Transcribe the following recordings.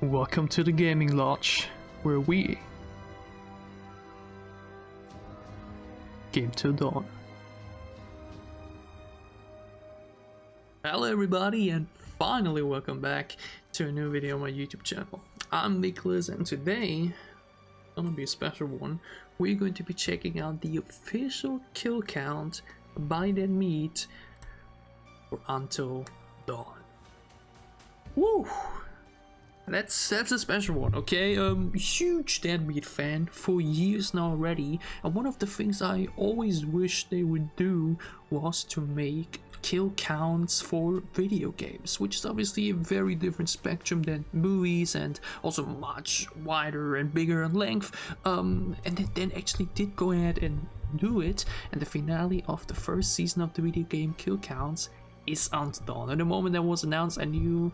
Welcome to the Gaming Lodge, where we game till dawn. Hello everybody, and finally welcome back to a new video on my YouTube channel. I'm Nicholas, and today, gonna be a special one. We're going to be checking out the official kill count by Dead Meat for Until Dawn. Woo! That's a special one, okay? Huge Dead Meat fan for years now already, and one of the things I always wished they would do was to make kill counts for video games, which is obviously a very different spectrum than movies, and also much wider and bigger in length. And they then actually did go ahead and do it, and the finale of the first season of the video game kill counts is Until Dawn. And the moment that was announced, I knew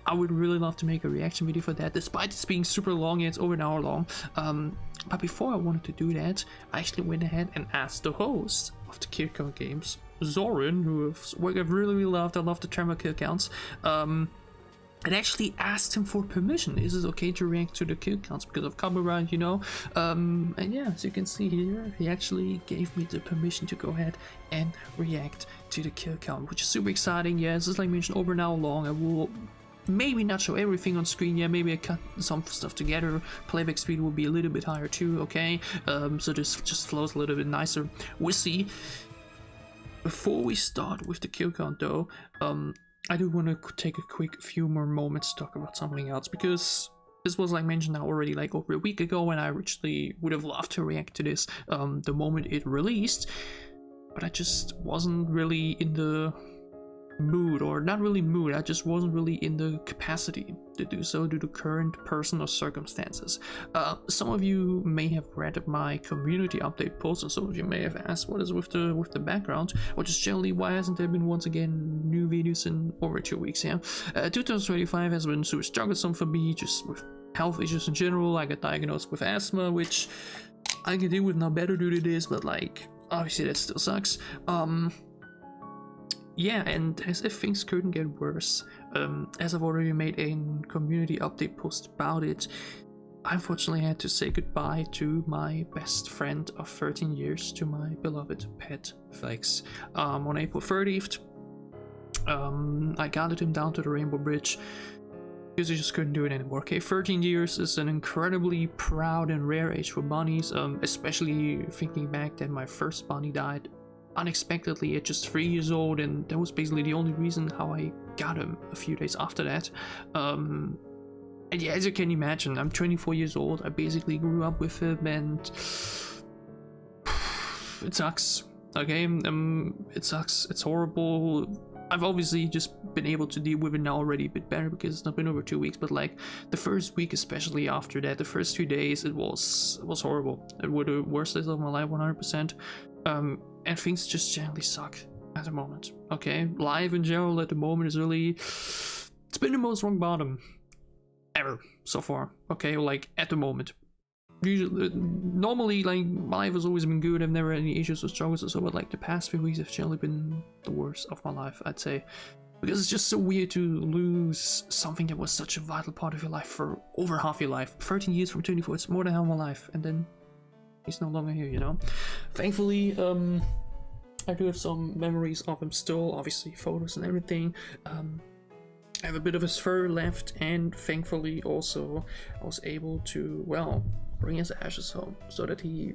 I would really love to make a reaction video for that, despite this being super long. It's over an hour long. But before I wanted to do that, I actually went ahead and asked the host of the kill count games, Zoran, whose work I've really loved. I love the term of kill counts. And actually asked him for permission. Is it okay to react to the kill counts because of copyright, you know? And yeah, as you can see here, he actually gave me the permission to go ahead and react to the kill count, which is super exciting. Yeah, this is like mentioned over an hour long. I will maybe not show everything on screen. Yeah, maybe I cut some stuff together. Playback speed will be a little bit higher too, okay? So this just flows a little bit nicer. We'll see. Before we start with the kill count though, I do want to take a few more moments to talk about something else, because this was like mentioned now already like over a week ago, and I originally would have loved to react to this the moment it released, but I just wasn't really in the mood, or not really mood, I just wasn't really in the capacity to do so due to current personal circumstances. Some of you may have read my community update post, and some of you may have asked what is with the background, or just generally why hasn't there been once again new videos in over 2 weeks. Yeah, 2025 has been super strugglesome for me, just with health issues in general. I got diagnosed with asthma, which I can deal with now better due to this, but like obviously that still sucks. Yeah, and as if things couldn't get worse, as I've already made a community update post about it, I unfortunately had to say goodbye to my best friend of 13 years, to my beloved pet Flex. On April 30th, I guided him down to the Rainbow Bridge because he just couldn't do it anymore. Okay, 13 years is an incredibly proud and rare age for bunnies, especially thinking back that my first bunny died unexpectedly at just 3 years old, and that was basically the only reason how I got him a few days after that. And yeah, as you can imagine, I'm 24 years old. I basically grew up with him, and it sucks. Okay, it sucks. It's horrible. I've obviously just been able to deal with it now already a bit better because it's not been over 2 weeks, but like the first week, especially after that, the first 2 days, it was horrible. It were the worst days of my life, 100%. And things just generally suck at the moment. Okay, life in general at the moment is really, it's been the most rock bottom ever so far. Okay, like at the moment. Usually, normally, like my life has always been good. I've never had any issues or struggles or so, but like the past few weeks have generally been the worst of my life, I'd say, because it's just so weird to lose something that was such a vital part of your life for over half your life. 13 years from 24, it's more than half my life, and then he's no longer here, you know. Thankfully, I do have some memories of him still, obviously photos and everything. I have a bit of his fur left, and thankfully also I was able to, well, bring his ashes home so that he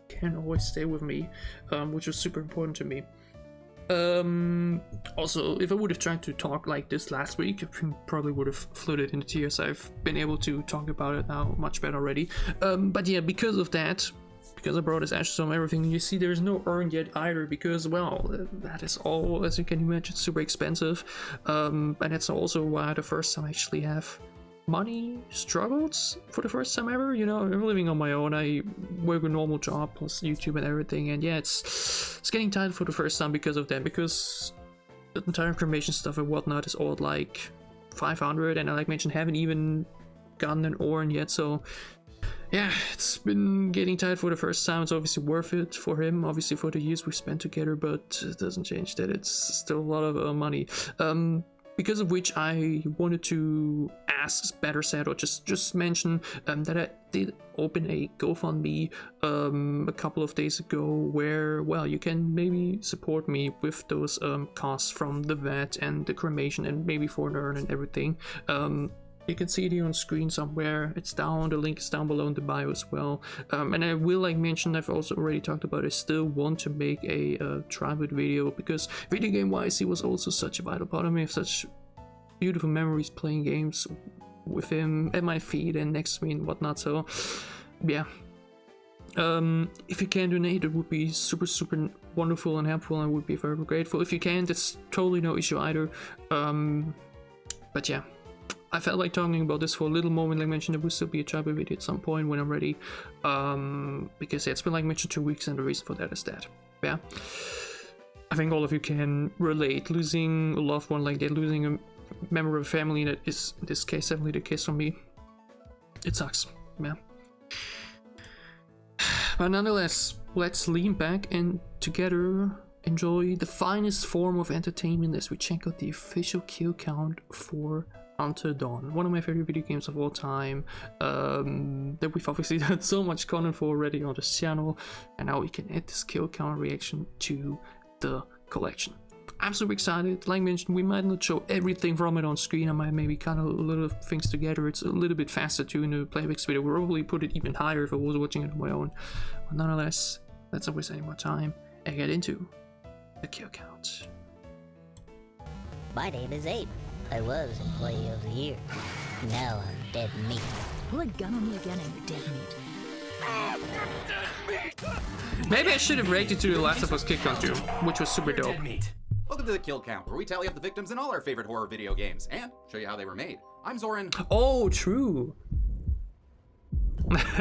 can always stay with me, which was super important to me. Also, if I would have tried to talk like this last week, I probably would have floated into tears. I've been able to talk about it now much better already. But yeah, because of that, because I brought his ashes home, everything, you see there's no urn yet either, because, well, that is all, as you can imagine, super expensive. And that's also why the first time I actually have money struggles for the first time ever. You know, I'm living on my own. I work a normal job plus YouTube and everything, and yeah, it's getting tight for the first time because of that, because the entire cremation stuff and whatnot is all like 500, and I like mentioned haven't even gotten an urn yet, so yeah, it's been getting tight for the first time. It's obviously worth it for him, obviously for the years we spent together, but it doesn't change that it's still a lot of money. because of which I wanted to ask, better said, or just mention that I did open a GoFundMe a couple of days ago, where, well, you can maybe support me with those costs from the vet and the cremation and maybe for the urn and everything. You can see it here on screen somewhere. It's down, the link is down below in the bio as well. And I will, like mentioned, I've also already talked about, I still want to make a tribute video, because video game wise he was also such a vital part of me. I have such beautiful memories playing games with him at my feet and next to me and whatnot. So yeah, if you can donate, it would be super wonderful and helpful, and I would be very grateful. If you can't, it's totally no issue either. But yeah, I felt like talking about this for a little moment. Like mentioned, there will still be a tribute video at some point when I'm ready, because yeah, it's been, like mentioned, 2 weeks, and the reason for that is that, yeah, I think all of you can relate. Losing a loved one like that, losing a member of a family, that is in this case definitely the case for me. It sucks, yeah. But nonetheless, let's lean back and together enjoy the finest form of entertainment as we check out the official kill count for Until Dawn, one of my favorite video games of all time, that we've obviously done so much content for already on this channel, and now we can add this kill count reaction to the collection. I'm super excited. Like mentioned, we might not show everything from it on screen. I might maybe cut a little of things together. It's a little bit faster too in the playback speed. I would probably put it even higher if I was watching it on my own. But nonetheless, let's not waste any more time and get into the kill count. My name is Abe. I was Employee of the Year. Now I'm dead meat. Pull a gun on me again and you're dead meat. Maybe I should have reacted to the Last of Us kill count too, which was super dope. Welcome to the Kill Count, where we tally up the victims in all our favorite horror video games and show you how they were made. I'm Zoran. Oh, true.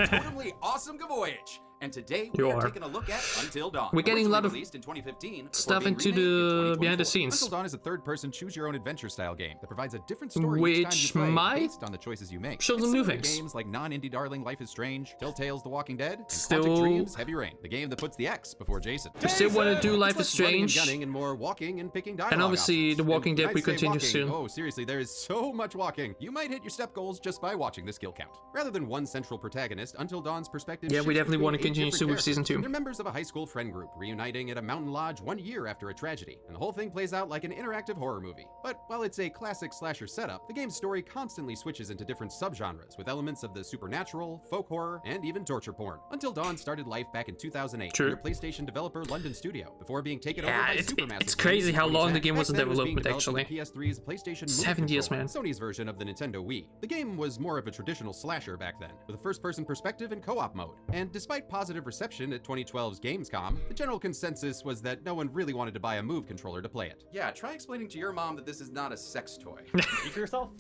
Totally awesome voyage. And today we are taking a look at Until Dawn. We're getting a lot of released in 2015, stuff into the behind the scenes. Until Dawn is a third-person choose-your-own-adventure style game that provides a different story which each time you play might based on the choices you make. show some new things. Games like non-indie darling Life is Strange, Telltale's The Walking Dead, and Still- Quantic Dreams Heavy Rain, the game that puts the X before Jason. You still want to do Life is It's less running and Strange, gunning and more walking and picking dialogue and obviously options. The Walking And Dead I'd we say continue walking. soon. Oh, seriously, there is so much walking. You might hit your step goals just by watching this kill count. Rather than one central protagonist, Until Dawn's perspective Yeah, we shifts definitely between want to 8 continue different soon with season characters. 2. They're members of a high school friend group reuniting at a mountain lodge 1 year after a tragedy, and the whole thing plays out like an interactive horror movie. But while it's a classic slasher setup, the game's story constantly switches into different subgenres with elements of the supernatural, folk horror, and even torture porn. Until Dawn started life back in 2008 True. under PlayStation developer London Studio before being taken Yeah, over by it's Supermassive. crazy how long the game Back was in then, it being development, developed actually. with PS3's PlayStation 7 Move years, controller, man. Sony's version of the Nintendo Wii. The game was more of a traditional slasher back then, with a first-person perspective and co-op mode. And despite positive reception at 2012's Gamescom, the general consensus was that no one really wanted to buy a Move controller to play it. Yeah, try explaining to your mom that this is not a sex toy. Speak for yourself.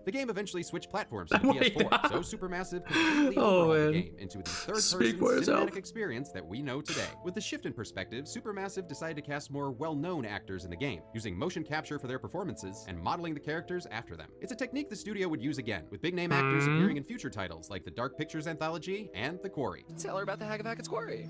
The game eventually switched platforms to the Oh, PS4, yeah. so Supermassive completely Oh, overhauled the man. game into the third-person Speak for yourself. cinematic experience that we know today. With the shift in perspective, Supermassive decided to cast more well-known actors in the game, using motion capture for their performances and modeling the characters after them. It's a technique the studio would use again, with big-name actors appearing in future titles like the Dark Pictures anthology and The Quarry. Tell her about the Hag of Hackett's Quarry.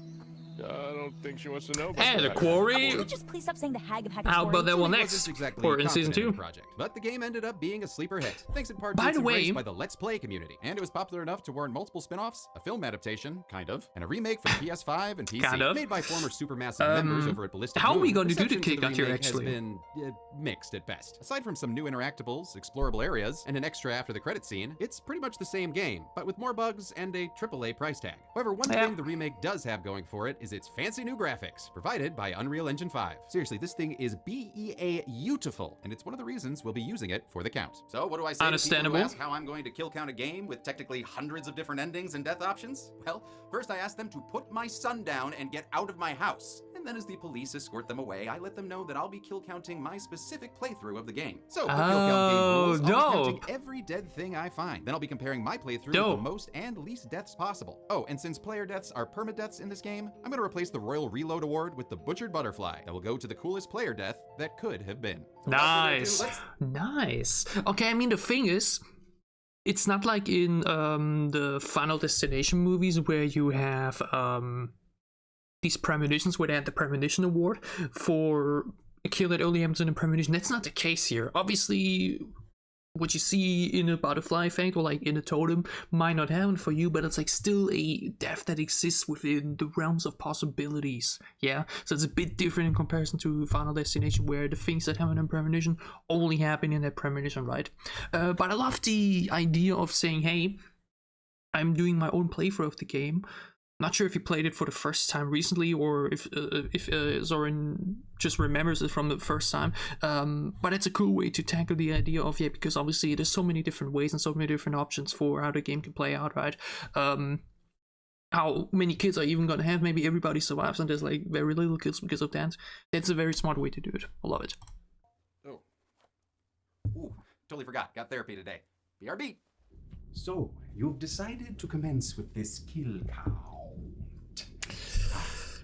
I don't think she wants to know about Hey, the that. Quarry. Can you just please stop saying the Hag of Hackett's How Quarry? about that one Sony next, wasn't exactly or in season confident in 2? the project, but the game ended up being a sleeper hit, thanks in part By to its the way- embrace by the Let's Play community. And it was popular enough to warrant multiple spin-offs, a film adaptation, kind of, and a remake for PS5 and PC, Kind of. made by former Supermassive members over at Ballistic how are we Moon. going to do the Reception kick for out here, remake actually? has been mixed at best. Aside from some new interactables, explorable areas, and an extra after the credit scene, it's pretty much the same game, but with more bugs and a AAA price tag. However, one Yeah. thing the remake does have going for it is its fancy new graphics, provided by Unreal Engine 5. Seriously, this thing is beautiful, and it's one of the reasons we'll be using it for the count. So what do I say to people Understandable. who ask how I'm going to kill count a game with technically hundreds of different endings and death options? Well, first I ask them to put my son down and get out of my house. And then as the police escort them away, I let them know that I'll be kill counting my specific playthrough of the game. So, for kill count game rules, I'll be counting dope. every dead thing I find. Then I'll be comparing my playthrough Dope. with the most and least deaths possible. Oh, and since player deaths are permadeaths in this game, I'm gonna replace the Royal Reload Award with the Butchered Butterfly that will go to the coolest player death that could have been. Nice. let's- Nice. Okay, I mean, the thing is, it's not like in the Final Destination movies where you have these premonitions, where they had the premonition award for kill that only happens in a premonition. That's not the case here. Obviously, what you see in a butterfly effect or like in a totem might not happen for you, but it's like still a death that exists within the realms of possibilities. Yeah, so it's a bit different in comparison to Final Destination, where the things that happen in premonition only happen in that premonition, right? But I love the idea of saying, hey, I'm doing my own playthrough of the game. Not sure if he played it for the first time recently, or if Zoran just remembers it from the first time. But it's a cool way to tackle the idea of, yeah, because obviously there's so many different ways and so many different options for how the game can play out, right? How many kids are even gonna have? Maybe everybody survives and there's like very little kids because of that. That's a very smart way to do it. I love it. Oh. Ooh, totally forgot. Got therapy today. BRB. So, you've decided to commence with this kill count.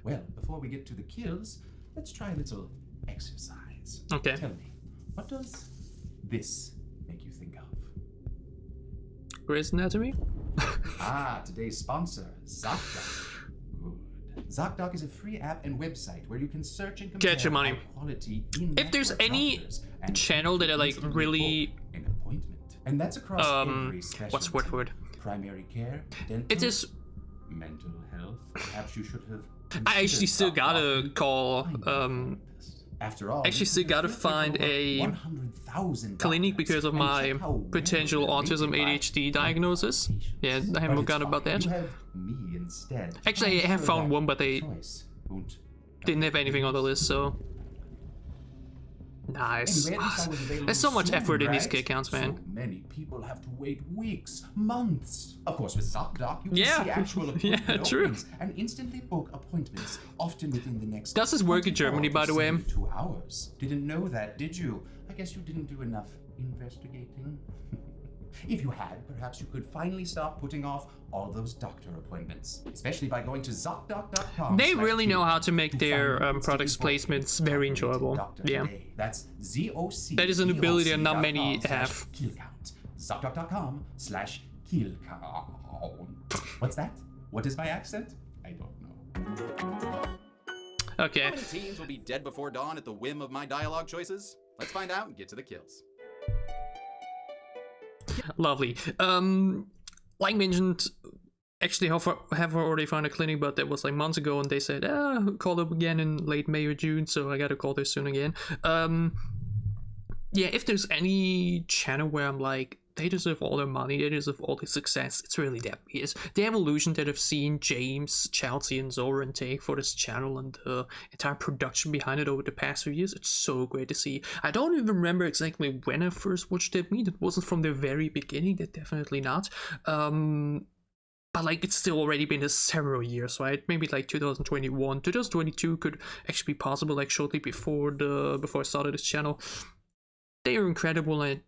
Well, before we get to the kills, let's try a little exercise. Okay. Tell me, what does this make you think of? Grey's Anatomy? Today's sponsor, ZocDoc. Good. ZocDoc is a free app and website where you can search and compare Get your money. quality If there's any channel that I like really an appointment. And that's across every specialty. what's the word for it? Primary care, dental, It is. mental health. Perhaps you should have. I actually still gotta call. After all, Actually still gotta find a clinic because of my potential autism ADHD diagnosis. Yeah, I haven't forgotten about that. Actually, I have found one, but they didn't have anything on the list, so. Nice. There's so much effort in these kick counts, man. So many people have to wait weeks, months. Of course, with ZocDoc, you can see actual Yeah, true. openings and instantly book appointments, often within the next. Does this work in 24 Germany, by to the way? 72 hours. Didn't know that, did you? I guess you didn't do enough investigating. If you had, perhaps you could finally stop putting off all those doctor appointments, especially by going to ZocDoc.com. They really know how to make their product placements very enjoyable. Yeah. That's ZOC. That is an ability that not many have. ZocDoc.com/killcount. What's that? What is my accent? I don't know. Okay. How many teens will be dead before dawn at the whim of my dialogue choices? Let's find out and get to the kills. Lovely. Like mentioned, actually have already found a clinic, but that was like months ago, and they said, call up again in late May or June, so I gotta call this soon again. Yeah, if there's any channel where I'm like, they deserve all their money, they deserve all the success, it's really that because the evolution that I've seen James, Chelsea, and Zoran take for this channel and the entire production behind it over the past few years, it's so great to see. I don't even remember exactly when I first watched Dead Meat. It wasn't from the very beginning, that definitely not. But like it's still already been several years, right? Maybe like 2021, 2022 could actually be possible, like shortly before I started this channel. They are incredible, and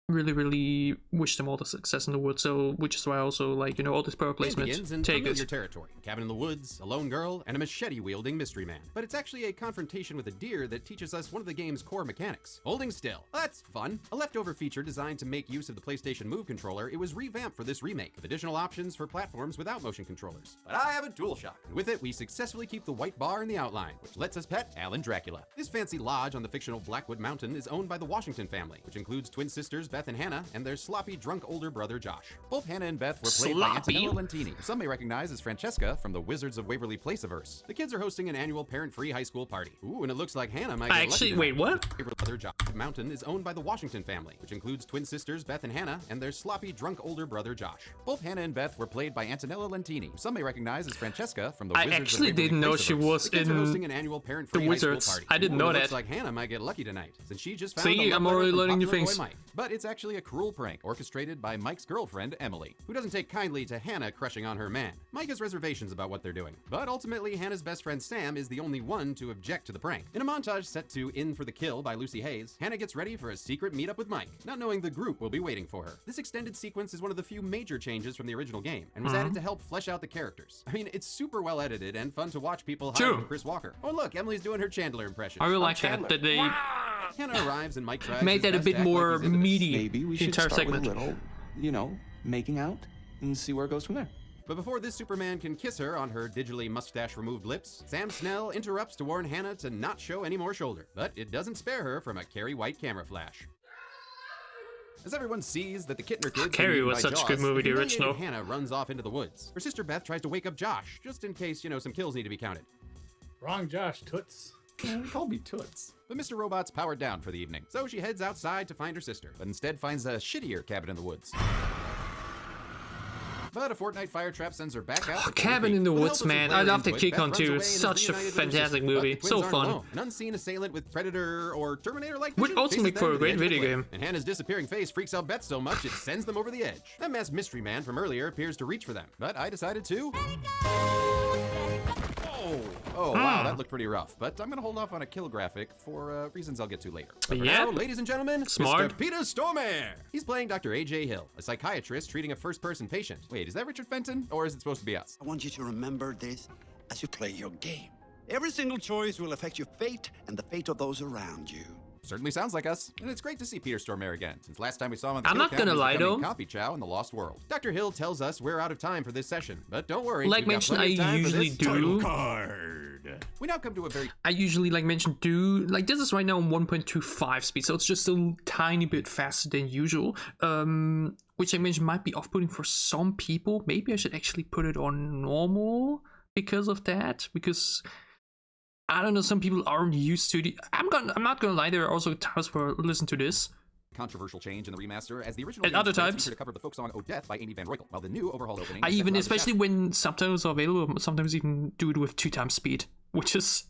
really wish them all the success in the world, so which is why I also like, you know, all this product placement. Begins in Take familiar it. territory. Cabin in the woods, a lone girl, and a machete-wielding mystery man. But it's actually a confrontation with a deer that teaches us one of the game's core mechanics: holding still. That's fun. A leftover feature designed to make use of the PlayStation Move controller, it was revamped for this remake, with additional options for platforms without motion controllers. But I have a DualShock, and with it, we successfully keep the white bar in the outline, which lets us pet Alan Dracula. This fancy lodge on the fictional Blackwood Mountain is owned by the Washington family, which includes twin sisters Beth and Hannah, and their sloppy, drunk older brother Josh. Both Hannah and Beth were played by Antonella Lentini, who some may recognize as Francesca from the Wizards of Waverly Place-averse. The kids are hosting an annual parent-free high school party. Ooh, and it looks like Hannah might get Actually, lucky wait, what? Her brother Josh Mountain is owned by the Washington family, which includes twin sisters Beth and Hannah, and their sloppy, drunk older brother Josh. Both Hannah and Beth were played by Antonella Lentini, who some may recognize as Francesca from the Wizards I actually didn't know she was in the Wizards. I didn't know that. Looks like Hannah might get lucky tonight, since she just found See, I'm already learning new things. Mike. But it's actually a cruel prank orchestrated by Mike's girlfriend, Emily, who doesn't take kindly to Hannah crushing on her man. Mike has reservations about what they're doing, but ultimately Hannah's best friend Sam is the only one to object to the prank. In a montage set to In for the Kill by Lucy Hayes, Hannah gets ready for a secret meetup with Mike, not knowing the group will be waiting for her. This extended sequence is one of the few major changes from the original game, and was added to help flesh out the characters. I mean, it's super well edited and fun to watch people hide from Chris Walker. Oh look, Emily's doing her Chandler impression. I really like that they Hannah arrives and Mike tries made that a bit more meaty. Maybe we should entire start segment. with a little, you know, making out and see where it goes from there. But before this Superman can kiss her on her digitally mustache-removed lips, Sam Snell interrupts to warn Hannah to not show any more shoulder. But it doesn't spare her from a Carrie White camera flash. As everyone sees that the Kittner kids Carrie was such a good movie, the original. Hannah runs off into the woods. Her sister Beth tries to wake up Josh, just in case, some kills need to be counted. Wrong, Josh. Toots. Call me Toots. But Mr. Robot's powered down for the evening, so she heads outside to find her sister, but instead finds a shittier cabin in the woods. But a Fortnite fire trap sends her back out. Cabin in the Woods, man. I love the kick on too. It's such a fantastic movie. So fun. An unseen assailant with Predator or Terminator-like Would vision also chases make them for to a the great edge of the video cliff. game. And Hannah's disappearing face freaks out Beth so much it sends them over the edge. That masked mystery man from earlier appears to reach for them, but I decided to... Oh, wow, that looked pretty rough, but I'm gonna hold off on a kill graphic for reasons I'll get to later. But for now, ladies and gentlemen, Smart. Mr. Peter Stormare! He's playing Dr. A.J. Hill, a psychiatrist treating a first-person patient. Wait, is that Richard Fenton, or is it supposed to be us? I want you to remember this as you play your game. Every single choice will affect your fate and the fate of those around you. Certainly sounds like us, and it's great to see Peter Stormare again, since last time we saw him on the I'm not gonna lie, though. Copy Chow in the Lost World. Dr. Hill tells us we're out of time for this session, but don't worry. Like mentioned, I usually do. We now come to a very... I usually, like mentioned, do... Like, this is right now on 1.25 speed, so it's just a tiny bit faster than usual. Which I mentioned might be off-putting for some people. Maybe I should actually put it on normal because of that. Because... I don't know, some people aren't used to the... I'm not gonna lie, there are also times where I listen to this. Controversial change in the remaster, as the original At other times, featured a cover of the folk song "Oh Death" by Amy Van Roykel, while the new overhaul opening... I even, especially when subtitles are available, sometimes even do it with 2x speed, which is...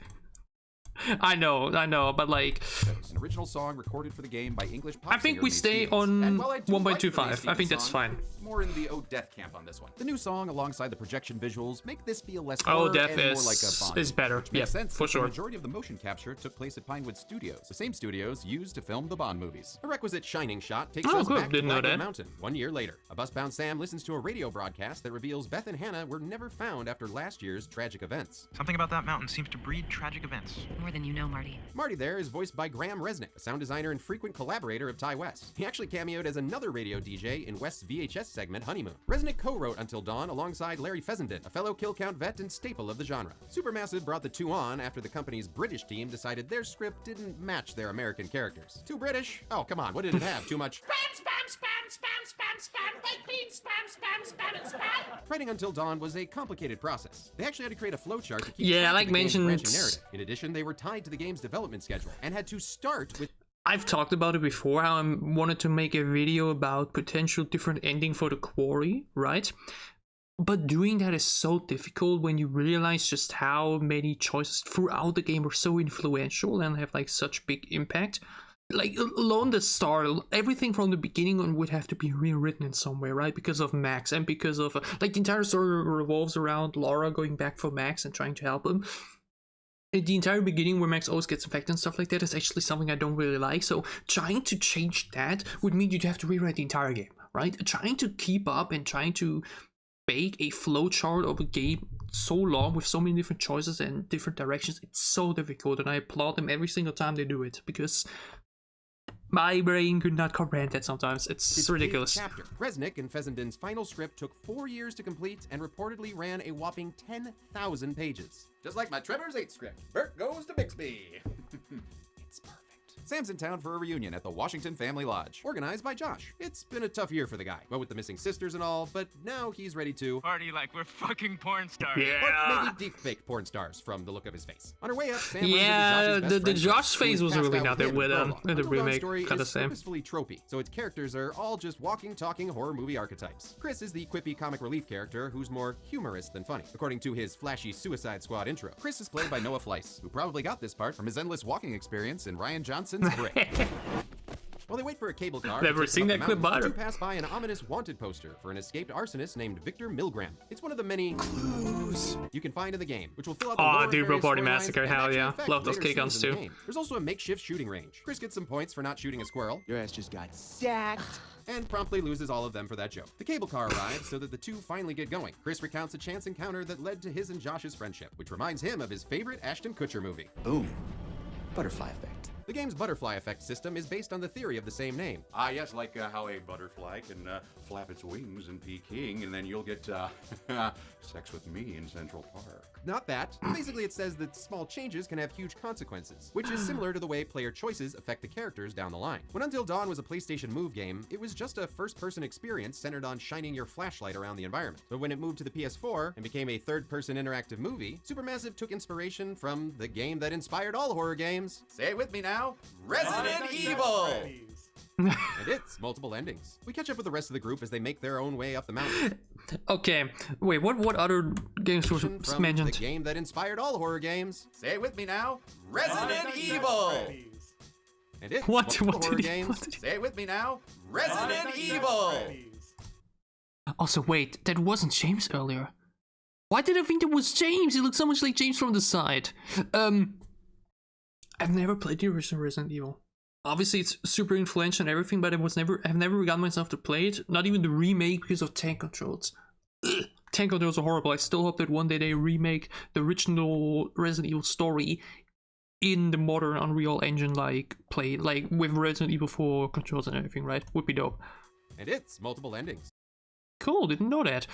I know, but like... An original song recorded for the game by English pop I think singer we Lee stay Stevens. on And while I do like the Lee 1.25. I Stevens think that's song, fine. More in the "Oh Death" camp on this one. The new song, alongside the projection visuals, make this feel less Oh, horror Death and more like a Bond. is better. Which makes Yeah, sense, for since sure. The majority of the motion capture took place at Pinewood Studios, the same studios used to film the Bond movies. A requisite shining shot takes Oh, us good. back Didn't to know Blackwood that. Mountain 1 year later. A bus-bound Sam listens to a radio broadcast that reveals Beth and Hannah were never found after last year's tragic events. Something about that mountain seems to breed tragic events. More than you know, Marty. Marty there is voiced by Graham Resnick, a sound designer and frequent collaborator of Ty West. He actually cameoed as another radio DJ in West's VHS segment Honeymoon. Resnick co-wrote Until Dawn alongside Larry Fessenden, a fellow kill count vet and staple of the genre. Supermassive brought the two on after the company's British team decided their script didn't match their American characters. Too British? Oh, come on, what did it have? Too much? Writing Until Dawn was a complicated process. They actually had to create a flowchart to keep Yeah, track like of the game's mentioned- branching narrative. In addition, they were tied to the game's development schedule and had to start with... I've talked about it before, how I wanted to make a video about potential different ending for the Quarry, right? But doing that is so difficult when you realize just how many choices throughout the game are so influential and have like such big impact. Like alone the start, everything from the beginning on would have to be rewritten in some way, right? Because of Max and because of like the entire story revolves around Laura going back for Max and trying to help him. The entire beginning where Max always gets infected and stuff like that is actually something I don't really like. So trying to change that would mean you'd have to rewrite the entire game, right? Trying to keep up and trying to bake a flowchart of a game so long with so many different choices and different directions, it's so difficult, and I applaud them every single time they do it because my brain could not comprehend that sometimes. It's ridiculous. Chapter. Resnick and Fessenden's final script took 4 years to complete and reportedly ran a whopping 10,000 pages. Just like my Trevor's 8 script. Bert goes to Bixby. It's perfect. Sam's in town for a reunion at the Washington Family Lodge, organized by Josh. It's been a tough year for the guy, what with the missing sisters and all, but now he's ready to Party like we're fucking porn stars. or maybe deep fake porn stars from the look of his face. On her way up, Sam Yeah, runs into Josh's best the friend, Josh who face is was passed really out not there him with in prologue. the Until Dawn's remake, story kinda is same. purposefully tropey, so its characters are all just walking, talking horror movie archetypes. Chris is the quippy comic relief character who's more humorous than funny. According to his flashy Suicide Squad intro, Chris is played by Noah Fleiss, who probably got this part from his endless walking experience in Ryan Johnson's Brick. While they wait for a cable car, Never to take seen them that up the clip mountain, either. the two pass by an ominous wanted poster for an escaped arsonist named Victor Milgram. It's one of the many clues you can find in the game, which will fill out the Aw, lore of dude, various Robotic storylines Massacre, and hell actually yeah. affect Love those later K-guns scenes in the too. game. There's also a makeshift shooting range. Chris gets some points for not shooting a squirrel. Your ass just got sacked. And promptly loses all of them for that joke. The cable car arrives so that the two finally get going. Chris recounts a chance encounter that led to his and Josh's friendship, which reminds him of his favorite Ashton Kutcher movie. Boom. Butterfly effect. The game's butterfly effect system is based on the theory of the same name. Ah, yes, like how a butterfly can flap its wings in Peking, and then you'll get sex with me in Central Park. Not that. Basically, it says that small changes can have huge consequences, which is similar to the way player choices affect the characters down the line. When Until Dawn was a PlayStation Move game, it was just a first-person experience centered on shining your flashlight around the environment. But when it moved to the PS4 and became a third-person interactive movie, Supermassive took inspiration from the game that inspired all horror games. Say it with me now. Resident Evil! And it's multiple endings. We catch up with the rest of the group as they make their own way up the mountain. Okay, wait, what other games were From the mentioned? game that inspired all horror games. Say it with me now. Resident Evil! And it's What multiple horror did he, games. what did he- Say it with me now. Resident Evil! Also, wait, that wasn't James earlier. Why did I think it was James? He looked so much like James from the side. I've never played the original Resident Evil. Obviously, it's super influential and everything, but I've never gotten myself to play it. Not even the remake because of tank controls. Ugh. Tank controls are horrible. I still hope that one day they remake the original Resident Evil story in the modern Unreal Engine, like with Resident Evil 4 controls and everything, right? Would be dope. And it's multiple endings. Cool, didn't know that.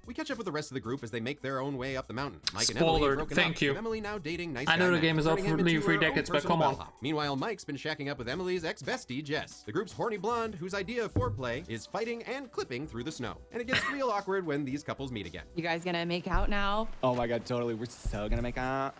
We catch up with the rest of the group as they make their own way up the mountain. Mike and Spoiler, Emily have broken thank up, you. with Emily now dating nice I know guy the Matt, game is out turning for him nearly into 3 her own decades, but personal come on. bellhop. Meanwhile, Mike's been shacking up with Emily's ex-bestie, Jess. The group's horny blonde, whose idea of foreplay is fighting and clipping through the snow. And it gets real awkward when these couples meet again. You guys gonna make out now? Oh my god, totally. We're so gonna make out.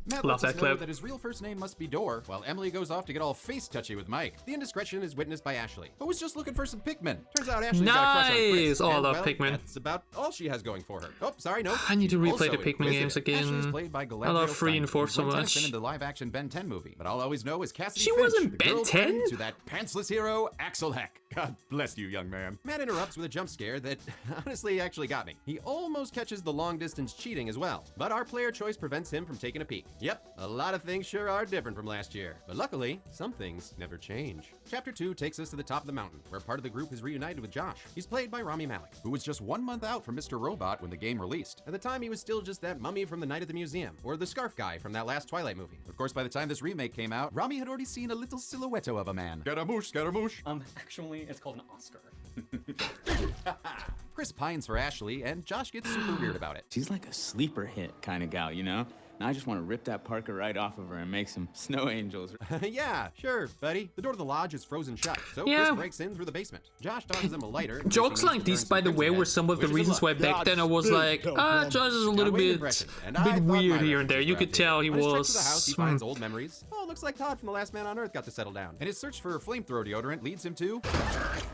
Matt Love lets us that know clip. that his real first name must be Door, while Emily goes off to get all face-touchy with Mike. The indiscretion is witnessed by Ashley, who was just looking for some Pikmin. Turns out Ashley's got a crush on Chris. Nice! Oh, I and, love well, Pikmin. That's about all she has going for her. Oh, sorry, no. I need to replay Also the Pikmin inquisitive. games again. Ashley's played by I Galadriel love 3 and 4 Stein, so who's much. in the live-action Ben 10 movie, but I'll always know as Cassidy She Finch, was in the Ben girlfriend 10? to that pantsless hero, Axel Heck. God bless you, young man. Matt interrupts with a jump scare that honestly actually got me. He almost catches the long-distance cheating as well, but our player choice prevents him from taking a peek. Yep, a lot of things sure are different from last year, but luckily, some things never change. Chapter 2 takes us to the top of the mountain, where part of the group is reunited with Josh. He's played by Rami Malek, who was just 1 month out from Mr. Robot when the game released. At the time, he was still just that mummy from the Night at the Museum, or the scarf guy from that last Twilight movie. Of course, by the time this remake came out, Rami had already seen a little silhouette of a man. Scaramouche, Scaramouche. Actually, it's called an Oscar. Chris pines for Ashley, and Josh gets super weird about it. She's like a sleeper hit kind of gal, you know? Now I just want to rip that Parker right off of her and make some snow angels. Yeah, sure, buddy. The door to the lodge is frozen shut, so Yeah. Chris breaks in through the basement. Josh tosses him a lighter. Jokes like these, by the way, were some of the reasons why back then I was like, Josh is a little bit weird here and there. You could tell he On his trip was. to the house, he finds old memories. Oh, looks like Todd from The Last Man on Earth got to settle down. And his search for flamethrower deodorant leads him to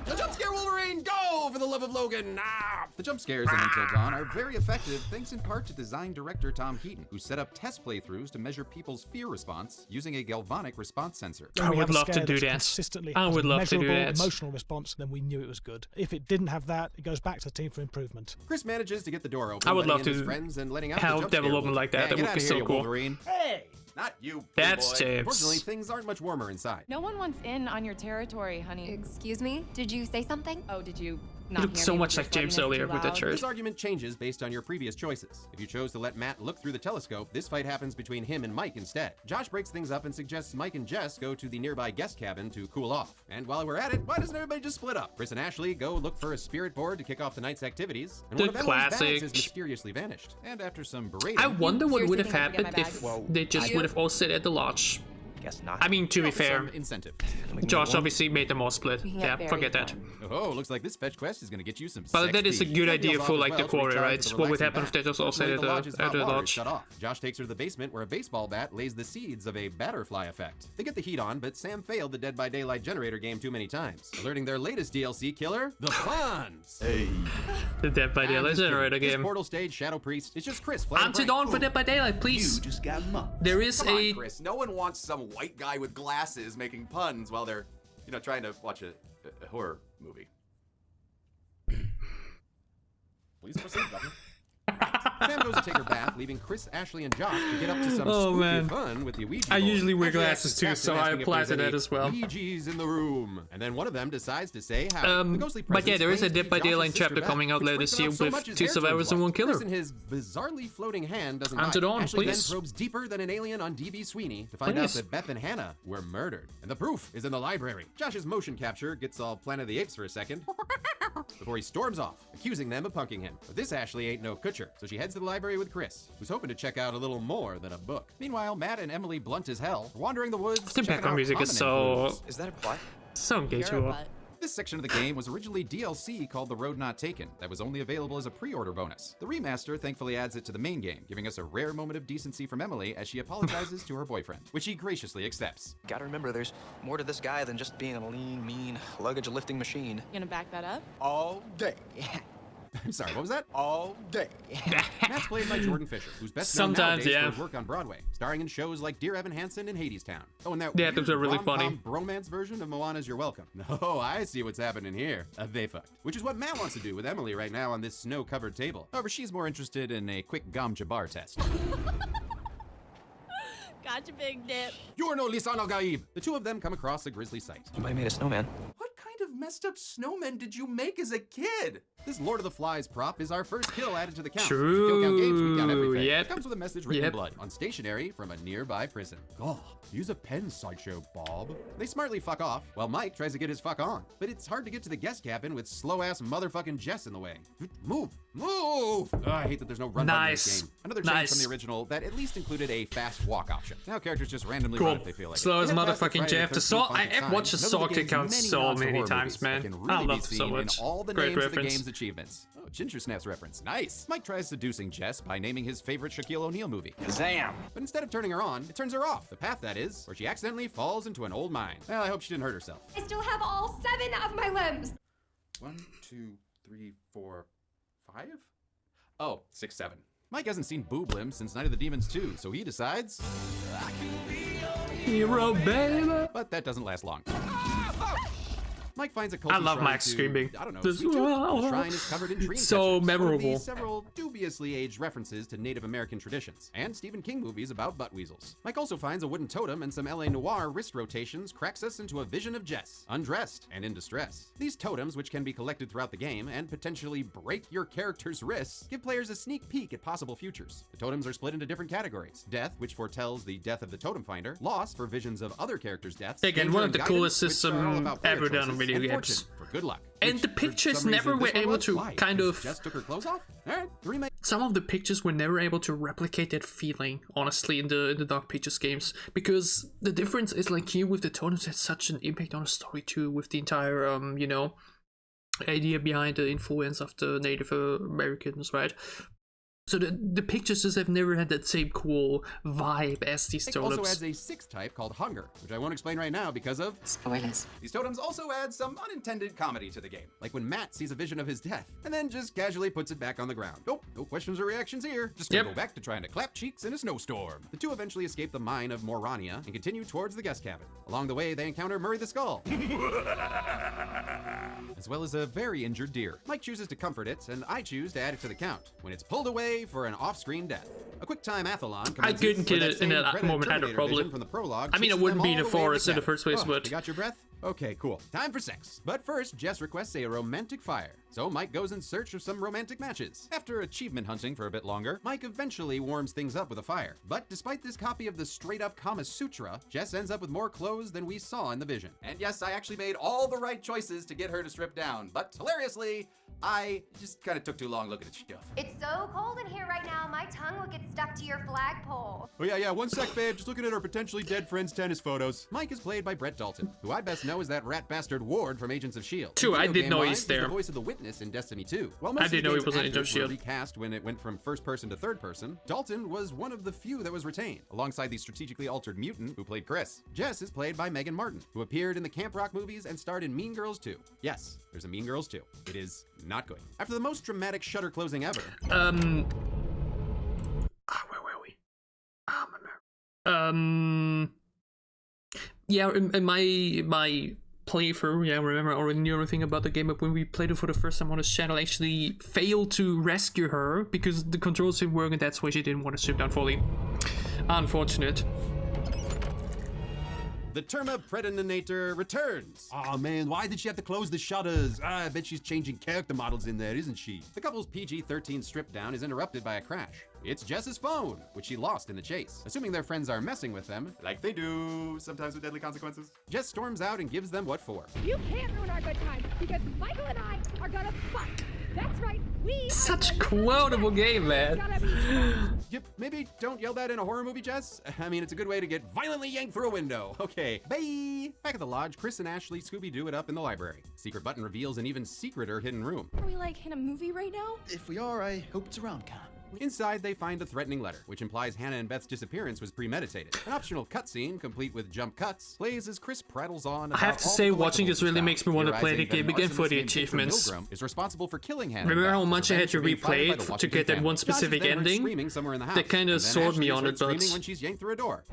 the jump scare Wolverine. Go for the love of Logan! Ah! The jump scares in Until Dawn are very effective thanks in part to design director Tom Heaton, who set up test playthroughs to measure people's fear response using a galvanic response sensor. I would love to do that. Consistently I has would a love to do measurable that. emotional response, then we knew it was good. If it didn't have that, it goes back to the team for improvement. Chris manages to get the door open. I would letting love in his to friends and letting out the have jump scare development wolf. like that. Yeah, That get would out be of so here, you cool. Wolverine. Hey! Not you, blue That's boy. James. Unfortunately, things aren't much warmer inside. No one wants in on your territory, honey. Excuse me? Did you say something? Oh, did you He not looked hear so me? much Were like you James slugging us earlier too with that loud? shirt. This argument changes based on your previous choices. If you chose to let Matt look through the telescope, this fight happens between him and Mike instead. Josh breaks things up and suggests Mike and Jess go to the nearby guest cabin to cool off. And while we're at it, why doesn't everybody just split up? Chris and Ashley go look for a spirit board to kick off the night's activities, and The one of Emily's bags classic. has mysteriously vanished. And after some berating, I wonder what would have seriously think I happened should get my if bag? they just would have all stayed at the lodge. Guess not. I mean, to be fair, some incentive. Josh obviously made them all split. You can Yeah, get forget very that. Oh, looks like this fetch quest is going to get you some But sex that is a tea. good That idea deals for off like as the well to quarry, recharge right? with a What would relaxing happen if they bath. just all stayed Fortunately, at the the lodge's hot water is lodge? shut off. Josh takes her to the basement where a baseball bat lays the seeds of a butterfly effect. They get the heat on, but Sam failed the Dead by Daylight generator game too many times, alerting their latest DLC killer, the Fonz. Hey. The Dead by Daylight generator This game. portal stage Shadow Priest is just Chris playing Until Dawn for Dead by Daylight, please. just got mugged. There is Come a. on, Chris. No one wants some white guy with glasses making puns while they're, trying to watch a horror movie. Please proceed, Governor. Sam goes to take her bath, leaving Chris, Ashley, and Josh to get up to some Oh, spooky man. fun with the Ouija I board. usually wear Ashley glasses asks too, Captain, so I asking if apply there's to that any as well. Ouija's in the room. And then one of them decides to say how. The ghostly But yeah, presence there is a claims to Dead be by Josh's Daylight sister chapter Beth, coming out which later freaks this him year out so with much his 2 hair turns survivors and white. 1 killer. Chris and his bizarrely floating hand doesn't On mind. to Dawn, Ashley please. then probes deeper than an alien on DB Sweeney to find out Please. that Beth and Hannah were murdered. And the proof is in the library. Josh's motion capture gets all Planet of the Apes for a second before he storms off, accusing them of punking him. But this Ashley ain't no kutcher, so she heads to the library with Chris, who's hoping to check out a little more than a book. Meanwhile, Matt and Emily, blunt as hell, are wandering the woods. The checking background out music is common so... influences. Is that a butt? so engaging. This section of the game was originally DLC called The Road Not Taken that was only available as a pre-order bonus. The remaster thankfully adds it to the main game, giving us a rare moment of decency from Emily as she apologizes to her boyfriend, which he graciously accepts. Gotta remember, there's more to this guy than just being a lean, mean, luggage-lifting machine. You gonna back that up? All day. I'm sorry, what was that? All day. Matt's played by Jordan Fisher, who's best known Sometimes, nowadays yeah. for his work on Broadway, starring in shows like Dear Evan Hansen and Hadestown. Oh, and that Yeah, weird those are really rom-com bromance version of Moana's You're Welcome. No, I see what's happening here. They fucked. Which is what Matt wants to do with Emily right now on this snow-covered table. However, she's more interested in a quick Gom Jabbar test. Gotcha, big dip. You're no Lisan al-Gaib. The two of them come across a grisly sight. Somebody made a snowman. What kind of messed up snowmen did you make as a kid? This Lord of the Flies prop is our first kill added to the count. True. If you kill count games, we count everything. Yep. It comes with a message written in Yep. blood on stationery from a nearby prison. God, use a pen, Sideshow Bob. They smartly fuck off while Mike tries to get his fuck on. But it's hard to get to the guest cabin with slow-ass motherfucking Jess in the way. Move! Move! Oh, I hate that there's no run button in Nice. this game. Another change Nice. from the original that at least included a fast walk option. Now characters just randomly Cool. run if they feel like Slow it. as Get past motherfucking Friday Jeff. the The 13th saw. funky I've sign. watched the Those are saw game's kick out many so nods to many horror times, movies that man. can I really be love it so seen in much. all the Great names of the reference. game's achievements. Oh, Ginger Snaps reference. Nice. Mike tries seducing Jess by naming his favorite Shaquille O'Neal movie. Zam. But instead of turning her on, it turns her off. The path, that is, where she accidentally falls into an old mine. Well, I hope she didn't hurt herself. I still have all 7 of my limbs. 1, 2, 3, 4, 5? Oh, 6, 7. Mike hasn't seen boob limbs since Night of the Demons 2, so he decides... Hero, baby. But that doesn't last long. Mike finds a I culty love shrine Mike to, screaming. I don't know, This- sweet tooth. The shrine is covered in dream So catchers, memorable. one of the several dubiously aged references to Native American traditions, and Stephen King movies about butt weasels. Mike also finds a wooden totem and some LA Noire wrist rotations, cracks us into a vision of Jess, undressed and in distress. These totems, which can be collected throughout the game and potentially break your character's wrists, give players a sneak peek at possible futures. The totems are split into different categories: death, which foretells the death of the totem finder; loss, for visions of other characters' deaths; Again, danger one of and the guidance, coolest which are all systems about player ever done on choices; video and games. fortune, for good luck. And Which, the for pictures some never reason, were this one able was. to Why? kind 'Cause of... Jess took her clothes off? Alright, the remake. Some of the pictures were never able to replicate that feeling, honestly, in the Dark Pictures games, because the difference is, like, here with the totems had such an impact on the story too, with the entire you know, idea behind the influence of the Native Americans, right? So the pictures just have never had that same cool vibe as these It also totems. adds a sixth type called hunger, which I won't explain right now because of Spoilers. These totems also add some unintended comedy to the game. like when Matt sees a vision of his death and then just casually puts it back on the ground. Nope, no questions or reactions here. Just gonna Yep. go back to trying to clap cheeks in a snowstorm. The two eventually escape the mine of Morania and continue towards the guest cabin. Along the way, they encounter Murray the Skull, as well as a very injured deer. Mike chooses to comfort it, and I choose to add it to the count when it's pulled away for an off-screen death. A quick time athlon. I couldn't get where it in same that credit moment either, Terminator probably. vision from the prologue I mean, it chases wouldn't them be in all the way to forest in the cabin. first place, Oh, but... you got your breath? Okay, cool. Time for sex. But first, Jess requests a romantic fire. So Mike goes in search of some romantic matches. After achievement hunting for a bit longer, Mike eventually warms things up with a fire. But despite this copy of the straight-up Kama Sutra, Jess ends up with more clothes than we saw in the vision. And yes, I actually made all the right choices to get her to strip down, but hilariously, I just kind of took too long looking at stuff. It's so cold in here right now, my tongue will get stuck to your flagpole. Oh yeah, 1 sec, babe. Just looking at our potentially dead friend's tennis photos. Mike is played by Brett Dalton, who I best know as that rat bastard Ward from Agents of S.H.I.E.L.D. True, I Video did know game-wise, he's he's there. the voice of the Witness in Destiny 2. While I most of did the know he game's was in Agents of actors were S.H.I.E.L.D. recast when it went from first person to third person, Dalton was one of the few that was retained, alongside the strategically altered mutant who played Chris. Jess is played by Megan Martin, who appeared in the Camp Rock movies and starred in Mean Girls 2. Yes, there's a Mean Girls 2. It is not good. After the most dramatic Shutter closing ever, where were we? Yeah, in my playthrough, yeah, remember I already knew everything about the game, but when we played it for the first time on this channel, I actually failed to rescue her because the controls didn't work and that's why she didn't want to swim down fully. Unfortunate. The Terma Predator returns. Oh man, why did she have to close the shutters? I bet she's changing character models in there, isn't she? The couple's PG-13 strip down is interrupted by a crash. It's Jess's phone, which she lost in the chase. Assuming their friends are messing with them, Like they do, sometimes with deadly consequences. Jess storms out and gives them what for. You can't ruin our good time because Michael and I are gonna fuck. That's right, we Such quotable game, man. Yep, maybe don't yell that in a horror movie, Jess. I mean, it's a good way to get violently yanked through a window. Okay, bye! Back at the lodge, Chris and Ashley Scooby-Doo it up in the library. Secret button reveals an even secreter hidden room. Are we like in a movie right now? If we are, I hope it's around, Con. Inside, they find a threatening letter, which implies Hannah and Beth's disappearance was premeditated. An optional cutscene, complete with jump cuts, plays as Chris prattles on. I have to say, watching this really makes me want to play the game again for the achievements. Is responsible for killing Hannah. Remember how much I had to replay it to get that one specific ending? That kind of sored me on it, but... when she's yanked through a door.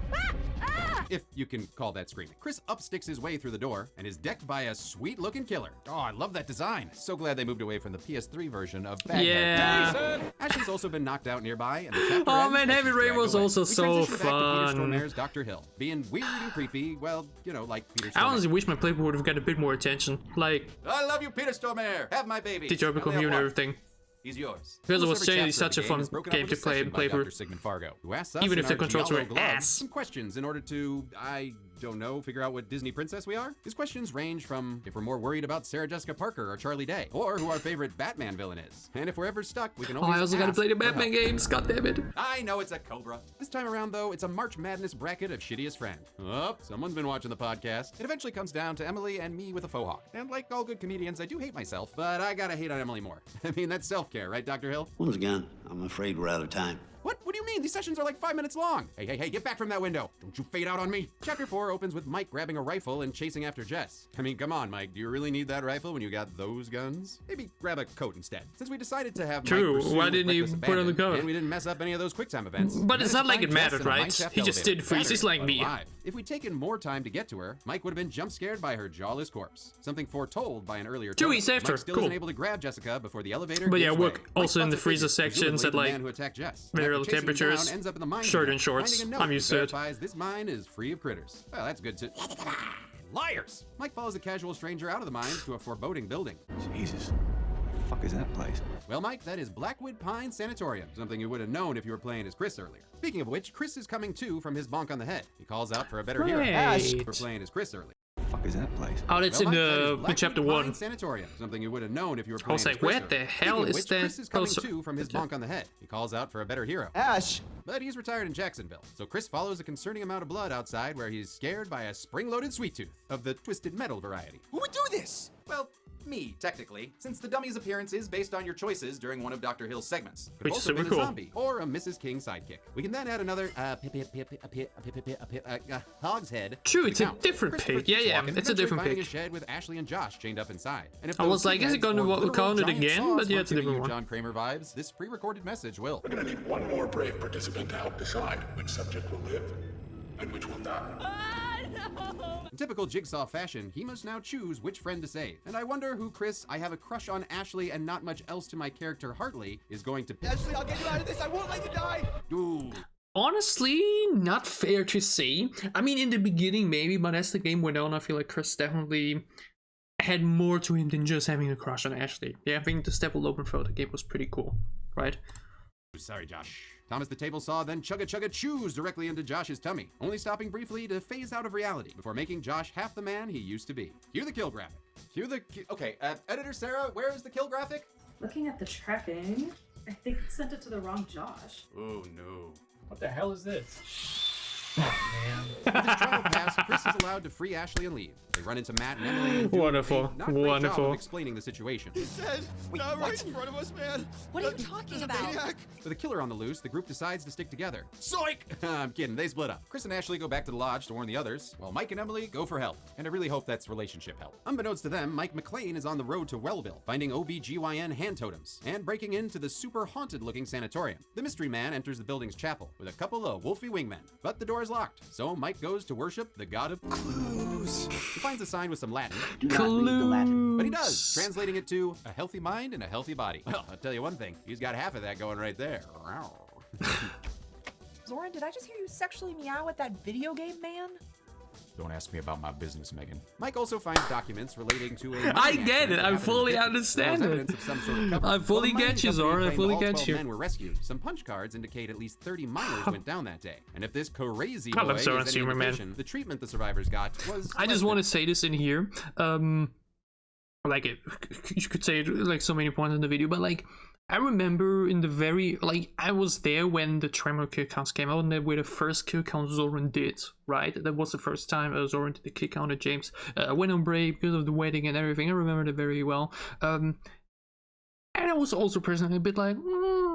If you can call that screaming. Chris upsticks his way through the door and is decked by a sweet-looking killer. Oh, I love that design. So glad they moved away from the PS3 version of Bad Yeah. Ashley's also been knocked out nearby, and the chapter Oh ends man, as Heavy she's Rain dragged was away. also We so transition back to Peter fun. Stormare's Dr. Hill, being weird and creepy, well, you know, like Peter I Stormare. honestly wish my playthrough would have got a bit more attention. Like, I love you, Peter Stormare. Have my baby. the Joker Only have commune and one. everything. He's yours. Because it was Almost every genuinely chapter of such a the fun is broken up game with to a play session and by play through. Dr. Sigmund Fargo, who asks us Even in if the our controls were Giallo gloves ass. some questions in order to, I don't know, figure out what Disney princess we are. His questions range from if we're more worried about Sarah Jessica Parker or Charlie Day, or who our favorite Batman villain is. And if we're ever stuck, we can Oh, always I also gotta ask play the for help. Batman games, god damn it. I know it's a cobra. This time around, though, it's a March Madness bracket of shittiest friend. Oh, someone's been watching the podcast. It eventually comes down to Emily and me with a faux hawk. And like all good comedians, I do hate myself, but I gotta hate on Emily more. I mean, that's self-care, right, Dr. Hill? Once again, I'm afraid we're out of time. What? What do you mean? These sessions are like 5 minutes long. Hey, get back from that window. Don't you fade out on me. Chapter 4 opens with Mike grabbing a rifle and chasing after Jess. I mean, come on, Mike. Do you really need that rifle when you got those guns? Maybe grab a coat instead. Since we decided to have True, Mike pursue why didn't you reckless put on the abandon, coat? and we didn't mess up any of those QuickTime events. But it's not like it Find Jess mattered, in a right? mineshaft He just elevator. did freeze, he's like Battered, me. but alive. If we'd taken more time to get to her, Mike would have been jump scared by her jawless corpse. Something foretold by an earlier True, totem. he saved her. Mike still Cool. isn't able to grab Jessica before the elevator But yeah, gives work way. also Mike in the spots a freezer figure, sections presumably at the like man who attacked Jess. very After low chasing him down, temperatures, ends up in the mine shirt shaft, and shorts. finding a note I'm used that to it. verifies this mine is free of critters. Well, that's good too. Liars! Mike follows a casual stranger out of the mines to a foreboding building. Jesus. The fuck is that place? Well, Mike, that is Blackwood Pine Sanatorium, something you would have known if you were playing as Chris earlier. Speaking of which, Chris is coming to from his bonk on the head. He calls out for a better hero. Right. For playing as Chris earlier. The fuck is that place? Oh, that's Well, in Mike, that is the Blackwood chapter Pine 1. Sanatorium, something you would have known if you were I playing was like, as Chris what the earlier. hell Speaking of is which, that? Chris is coming Also- to from his bonk on the head. He calls out for a better hero. Ash! But he's retired in Jacksonville, so Chris follows a concerning amount of blood outside where he's scared by a spring-loaded sweet tooth of the twisted metal variety. Who would do this? Well, me, technically, since the dummy's appearance is based on your choices during one of Dr. Hill's segments. Could Which have is also super been cool. a zombie. Or a Mrs. King sidekick. We can then add another hog's head. True, to it's the a count. different Christopher pig. Yeah, keeps yeah, walking, it's a eventually different finding pig. a shed with Ashley and Josh chained up inside. And if I was those like, is it heads going to or literal count it giant again? saws But yeah, weren't it's a giving different you one. John Kramer vibes, this pre-recorded message will. We're gonna need one more brave participant to help decide which subject will live and which will die. In typical Jigsaw fashion, he must now choose which friend to save. And I wonder who Chris, I have a crush on Ashley and not much else to my character Hartley, is going to pick. Ashley, I'll get you out of this. I won't let you die. Ooh. Honestly, not fair to say. I mean, in the beginning, maybe, but as the game went on, I feel like Chris definitely had more to him than just having a crush on Ashley. Yeah, having the step open throughout the game was pretty cool, right? Sorry, Josh. Thomas the Table Saw then chugga chews directly into Josh's tummy, only stopping briefly to phase out of reality before making Josh half the man he used to be. Cue the kill graphic. Cue the Okay, Editor Sarah, where is the kill graphic? Looking at the tracking, I think I sent it to the wrong Josh. Oh no. What the hell is this? With his trial pass, Chris is allowed to free Ashley and leave. They run into Matt and Emily and do Wonderful, a not great job wonderful. of explaining the situation. He said, not right in front of us, man. What are you talking about? Maniac. With a killer on the loose, the group decides to stick together. Psych! I'm kidding, they split up. Chris and Ashley go back to the lodge to warn the others, while Mike and Emily go for help. And I really hope that's relationship help. Unbeknownst to them, Mike McClane is on the road to Wellville, finding OBGYN hand totems, and breaking into the super haunted-looking sanatorium. The mystery man enters the building's chapel with a couple of wolfy wingmen, but the door is locked, so Mike goes to worship the god of clues. To finds a sign with some Latin. Do not read the Latin. But he does, translating it to a healthy mind and a healthy body. Well, I'll tell you one thing, he's got half of that going right there. Zoran, did I just hear you sexually meow at that video game man? Don't ask me about my business, Megan. Mike also finds documents relating to a I get it. I fully understand it. I fully get you, Zoran. I fully get you. Men were rescued. Some punch cards indicate at least 30 miners went down that day. And if this crazy I boy love is Zoran's any humor, man. indication, the treatment the survivors got was. I just want to say this in here. Like you could say it like so many points in the video, but like I remember in the very, like, I was there when the Tremor kill counts came out, and they were the first kill count Zoran did, right? That was the first time Zoran did the kill count at James. Went on break because of the wedding and everything. I remember that very well. And I was also personally a bit like,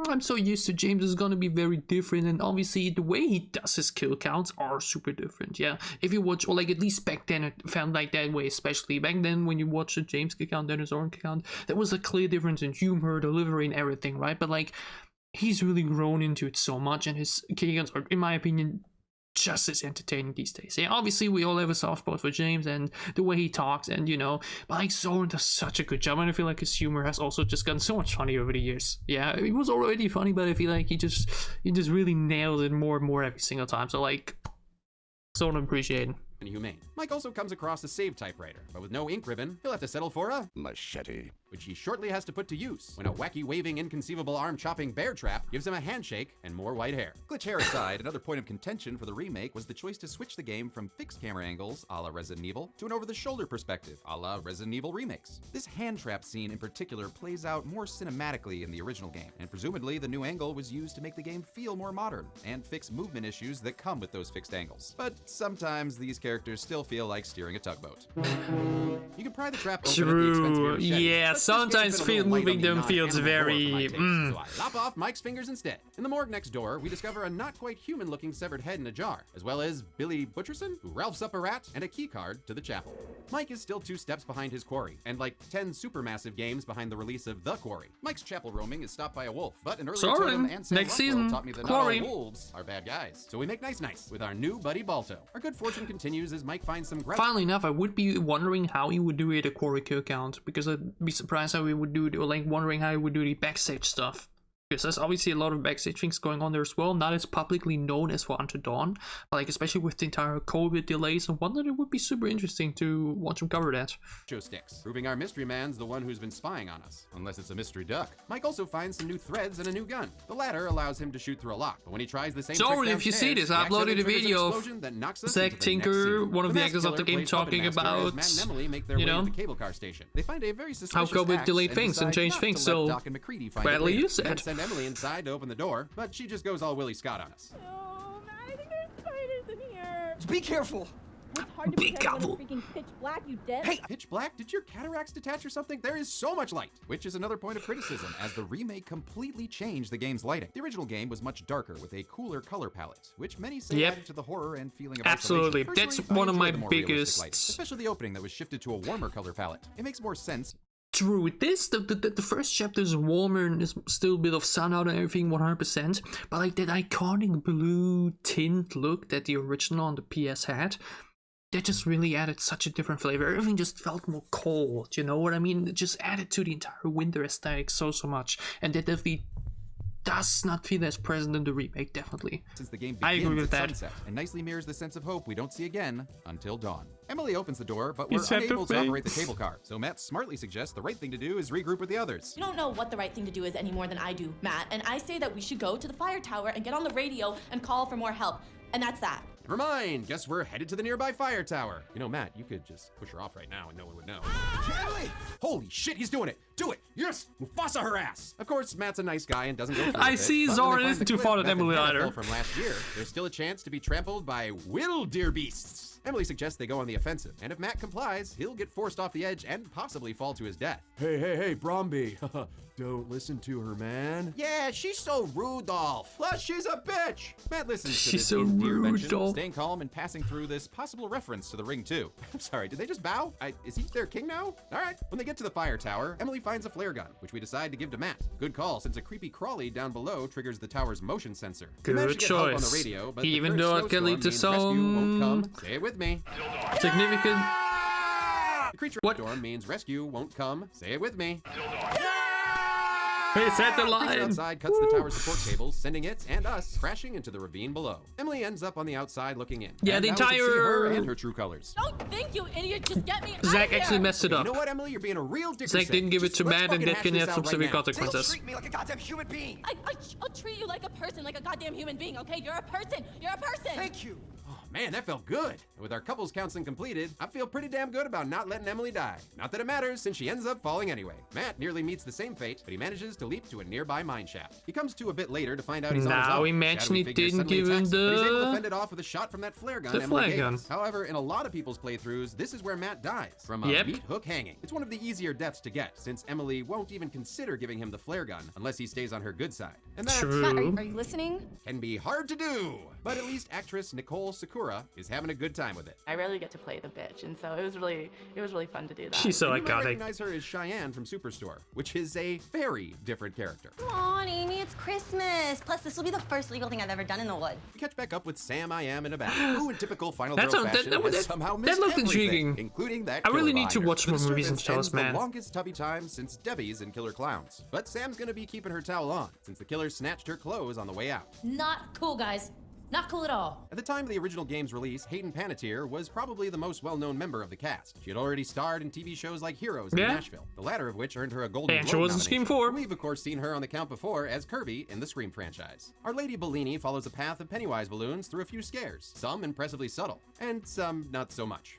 I'm so used to James is gonna be very different, and obviously the way he does his kill counts are super different. Yeah, if you watch, or like at least back then it felt like that way, especially back then when you watch the James kill count and his own kill count, there was a clear difference in humor, delivery, and everything, right? But like he's really grown into it so much, and his kill counts are, in my opinion, just as entertaining these days. Yeah, obviously we all have a soft spot for James and the way he talks, and you know, but like Zoran does such a good job, and I feel like his humor has also just gotten so much funny over the years. Yeah, he was already funny, but I feel like he just really nails it more and more every single time. So like, Zoran appreciated. And humane. Mike also comes across a save typewriter, but with no ink ribbon, he'll have to settle for a machete, which he shortly has to put to use when a wacky waving inconceivable arm chopping bear trap gives him a handshake and more white hair. Glitch hair aside, another point of contention for the remake was the choice to switch the game from fixed camera angles, a la Resident Evil, to an over-the-shoulder perspective, a la Resident Evil remakes. This hand trap scene in particular plays out more cinematically in the original game, and presumably the new angle was used to make the game feel more modern and fix movement issues that come with those fixed angles. But sometimes these characters still feel like steering a tugboat. You can pry the trap open at the expense of your machete, yeah, sometimes moving them feels very So I lop off Mike's fingers instead. In the morgue next door, we discover a not quite human looking severed head in a jar, as well as Billy Butcherson, who ralphs up a rat, and a key card to the chapel. Mike is still 2 steps behind his Quarry, and like 10 Supermassive games behind the release of The Quarry. Mike's chapel roaming is stopped by a wolf, but an earlier totem and Sam next Rockwell season, taught me that Quarry. not all wolves are bad guys. So we make nice with our new buddy Balto. Our good fortune continues as Mike finds some Funnily enough, I would be wondering how he would do it a Quarry kill count, because I'd be surprised how he would do it, or like wondering how he would do the backstage stuff. Because there's obviously a lot of backstage things going on there as well, not as publicly known as for Until Dawn, but like especially with the entire COVID delays and whatnot, it would be super interesting to watch him cover that. Sticks, proving our mystery man's the one who's been spying on us, unless it's a mystery duck. Mike also finds some new threads and a new gun. The latter allows him to shoot through a lock, but when he tries the same trick Sorry if you see this, I uploaded a video of Zach Tinker, one of the actors of the game, talking about, you know, cable car station. They find a very how COVID delayed things and changed things, so gladly use it. Send Emily inside to open the door, but she just goes all Willie Scott on us. Oh, Matt, I think there's spiders in here. Be careful. It's hard to pretend when it's freaking pitch black, you dead. Hey, pitch black? Did your cataracts detach or something? There is so much light, which is another point of criticism, as the remake completely changed the game's lighting. The original game was much darker with a cooler color palette, which many say added to the horror and feeling of absolutely. Isolation. That's one of my biggest, lighting, especially the opening that was shifted to a warmer color palette. It makes more sense. True, this, the first chapter is warmer and there's still a bit of sun out and everything, 100%, but like that iconic blue tint look that the original on the PS had, that just really added such a different flavor. Everything just felt more cold, you know what I mean? It just added to the entire winter aesthetic so much, and that definitely does not feel as present in the remake, definitely. Since the game I agree with that. Sunset, and nicely mirrors the sense of hope we don't see again until dawn. Emily opens the door, but we're unable to operate the cable car, so Matt smartly suggests the right thing to do is regroup with the others. You don't know what the right thing to do is any more than I do, Matt, and I say that we should go to the fire tower and get on the radio and call for more help, and that's that. Never mind, guess we're headed to the nearby fire tower. You know, Matt, you could just push her off right now and no one would know. Emily! Holy shit, he's doing it! Do it! Yes! Mufasa her ass! Of course, Matt's a nice guy and doesn't go for I see Zoran isn't too fond of Emily either. From last year, there's still a chance to be trampled by wildebeests. Emily suggests they go on the offensive, and if Matt complies, he'll get forced off the edge and possibly fall to his death. Hey, Bromby. Don't listen to her, man. Yeah, she's so Rudolph. Plus, she's a bitch. Matt listens to She's this so intervention, staying calm and passing through this possible reference to the ring too. I'm sorry, did they just bow? Is he their king now? All right. When they get to the fire tower, Emily finds a flare gun, which we decide to give to Matt. Good call, since a creepy crawly down below triggers the tower's motion sensor. Good choice. On the radio, but even though it can lead to some say it with me. significant creature storm means rescue won't come. Say it with me. Hey, set the line. Creature outside cuts the tower support cables, sending it and us crashing into the ravine below. Emily ends up on the outside looking in. Yeah, and the now we can see entire her and her true colors. Don't think, you idiot. Just get me Zach out of here. actually messed it up. You know what, Emily? You're being a real dick. Zach didn't give it to Let's Matt, and fucking that hash can this have out some right severe now. consequences. Treat me like a goddamn human being. I'll treat you like a person, like a goddamn human being, okay? You're a person. You're a person. Thank you. Oh, man, that felt good. And with our couples counseling completed, I feel pretty damn good about not letting Emily die. Not that it matters, since she ends up falling anyway. Matt nearly meets the same fate, but he manages to leap to a nearby mine shaft. He comes to a bit later to find out he's on his Now own. imagine Shadowy he figure didn't suddenly give him attacks but he's able to the- fend it off with a shot from that flare gun The Emily flare gave gun. us. However, in a lot of people's playthroughs, this is where Matt dies, from a Yep. meat hook hanging. It's one of the easier deaths to get, since Emily won't even consider giving him the flare gun unless he stays on her good side. And that Matt, are you listening? can be hard to do. But at least actress Nicole Sakura is having a good time with it. I rarely get to play the bitch, and so it was really fun to do that. She's so You might iconic. recognize her as Cheyenne from Superstore, which is a very different character. Come on, Amy, it's Christmas. Plus, this will be the first legal thing I've ever done in the woods. We catch back up with Sam I Am in a bath, who in typical Final That's Girl a- that- fashion that- has that- somehow that missed looked everything, intriguing. including that I really killer need to behind her. watch The more movies and disturbance shows, ends man. the longest tubby time since Debbie's in Killer Clowns. But Sam's gonna be keeping her towel on, since the killer snatched her clothes on the way out. Not cool, guys. Not cool at all. At the time of the original game's release, Hayden Panettiere was probably the most well-known member of the cast. She had already starred in TV shows like Heroes and Yeah. Nashville, the latter of which earned her a Golden And she Globe was in Scream nomination. 4. We've of course seen her on the count before as Kirby in the Scream franchise. Our Lady Bellini follows a path of Pennywise balloons through a few scares, some impressively subtle, and some not so much.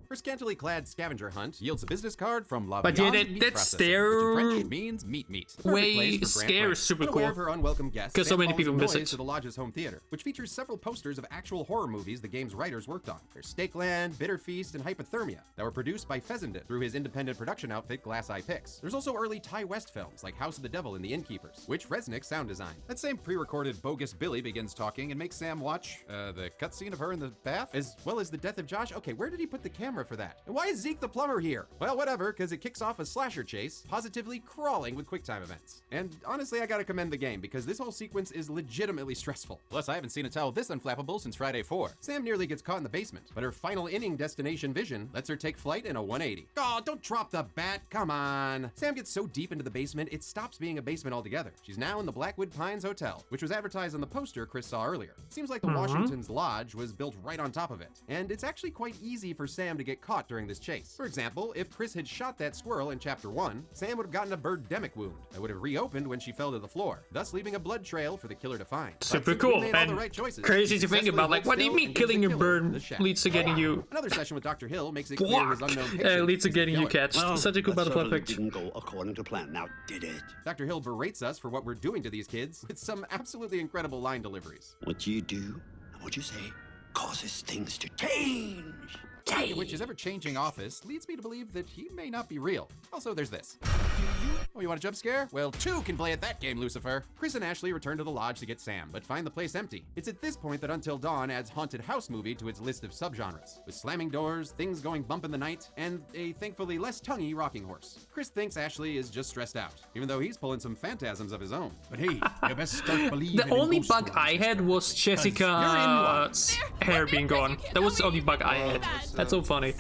Her scantily clad scavenger hunt yields a business card from La But yeah, Viande Meat that Processing, stair which in French means meat. The perfect way place for Grant scare Grant. is super Unaware cool. of her unwelcome guests, 'Cause so Sam many follows people a miss noise it. to the lodge's home theater, which features several posters of actual horror movies the game's writers worked on. There's Stakeland, Bitter Feast, and Hypothermia that were produced by Fessenden through his independent production outfit Glass Eye Pix. There's also early Ty West films like House of the Devil and The Innkeepers, which Resnick sound designed. That same pre-recorded bogus Billy begins talking and makes Sam watch the cutscene of her in the bath, as well as the death of Josh. Okay, where did he put the camera for that? And why is Zeke the plumber here? Well, whatever, because it kicks off a slasher chase, positively crawling with QuickTime events. And honestly, I gotta commend the game, because this whole sequence is legitimately stressful. Plus, I haven't seen a towel this unflappable since Friday 4. Sam nearly gets caught in the basement, but her final inning destination vision lets her take flight in a 180. Oh, don't drop the bat, come on. Sam gets so deep into the basement, it stops being a basement altogether. She's now in the Blackwood Pines Hotel, which was advertised on the poster Chris saw earlier. Seems like the Washington's Lodge was built right on top of it, and it's actually quite easy for Sam to get caught during this chase. For example, if Chris had shot that squirrel in Chapter 1, Sam would have gotten a birdemic wound that would have reopened when she fell to the floor, thus leaving a blood trail for the killer to find. But Super since we cool made all and the right choices, crazy she to think successfully about. Like, holds what do you still mean and gives killing the a killer bird the shaft. leads to getting you? Another session with Dr. Hill makes it clear his unknown patient leads to is the getting you killer. catched. Such a cool that butterfly certainly effect. didn't go according to plan. Now, did it? Dr. Hill berates us for what we're doing to these kids with some absolutely incredible line deliveries. What you do and what you say causes things to change. Which his ever-changing office leads me to believe that he may not be real. Also, there's this. Oh, you want a jump scare? Well, 2 can play at that game, Lucifer. Chris and Ashley return to the lodge to get Sam, but find the place empty. It's at this point that Until Dawn adds haunted house movie to its list of subgenres, with slamming doors, things going bump in the night, and a thankfully less tonguey rocking horse. Chris thinks Ashley is just stressed out, even though he's pulling some phantasms of his own. But hey, you best start believing The in only ghost bug stories. I had was Jessica's hair being gone. That was the only bug I had. That's so funny.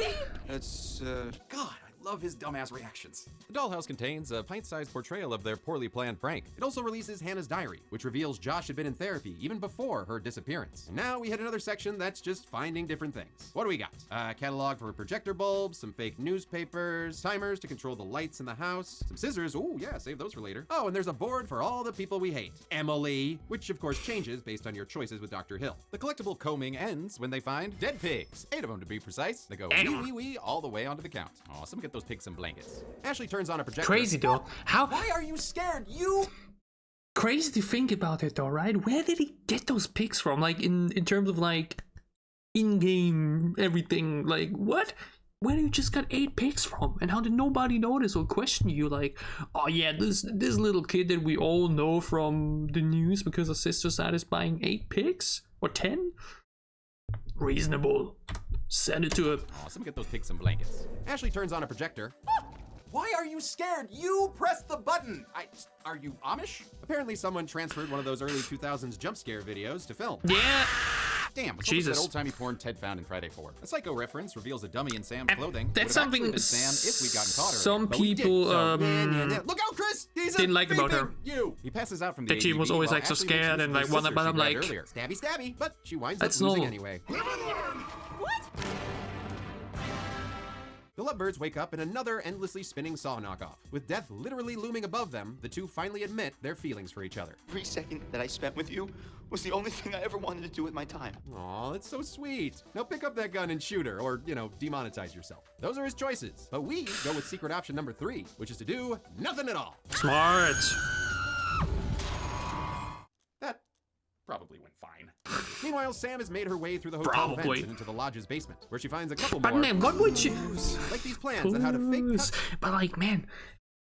It's, God, I love his dumbass reactions. The dollhouse contains a pint-sized portrayal of their poorly planned prank. It also releases Hannah's diary, which reveals Josh had been in therapy even before her disappearance. And now we hit another section that's just finding different things. What do we got? A catalog for projector bulbs, some fake newspapers, timers to control the lights in the house, some scissors, ooh yeah, save those for later. Oh, and there's a board for all the people we hate. Emily, which of course changes based on your choices with Dr. Hill. The collectible combing ends when they find dead pigs, 8 of them to be precise. They go wee all the way onto the count. Awesome, get those pigs some blankets. Ashley turns on a projector. Crazy though. How? Why are you scared? You. Crazy to think about it though, right? Where did he get those pics from? Like in terms of like in-game everything. Like what? Where did you just got 8 pics from? And how did nobody notice or question you? Like, oh yeah, this little kid that we all know from the news because her sister started buying 8 pics or 10. Reasonable. Send it to her. Awesome, get those pigs some blankets. Ashley turns on a projector. Why are you scared? You press the button! Are you Amish? Apparently someone transferred one of those early 2000s jump scare videos to film. Yeah. Damn, what's Jesus. that old-timey porn Ted found in Friday 4? A Psycho reference reveals a dummy in Sam's clothing. That's Would have actually something been Sam if we'd gotten caught earlier, some but we didn't, people so look out, Chris! He's didn't like about her. You. He passes out from the That she was AED always while like so Ashley makes scared use and of like the wonder, scissors but she I'm grabbed like, earlier. Stabby, stabby, but she winds that's up losing normal. anyway. The lovebirds wake up in another endlessly spinning Saw knockoff. With death literally looming above them, the two finally admit their feelings for each other. Every second that I spent with you was the only thing I ever wanted to do with my time. Aw, that's so sweet. Now pick up that gun and shoot her, or, demonetize yourself. Those are his choices. But we go with secret option number 3, which is to do nothing at all. Smart. That probably went fine. Meanwhile, Sam has made her way through the hotel vents and into the lodge's basement, where she finds a couple But more. man, what would you like these plans on how to fake cut. But like, man,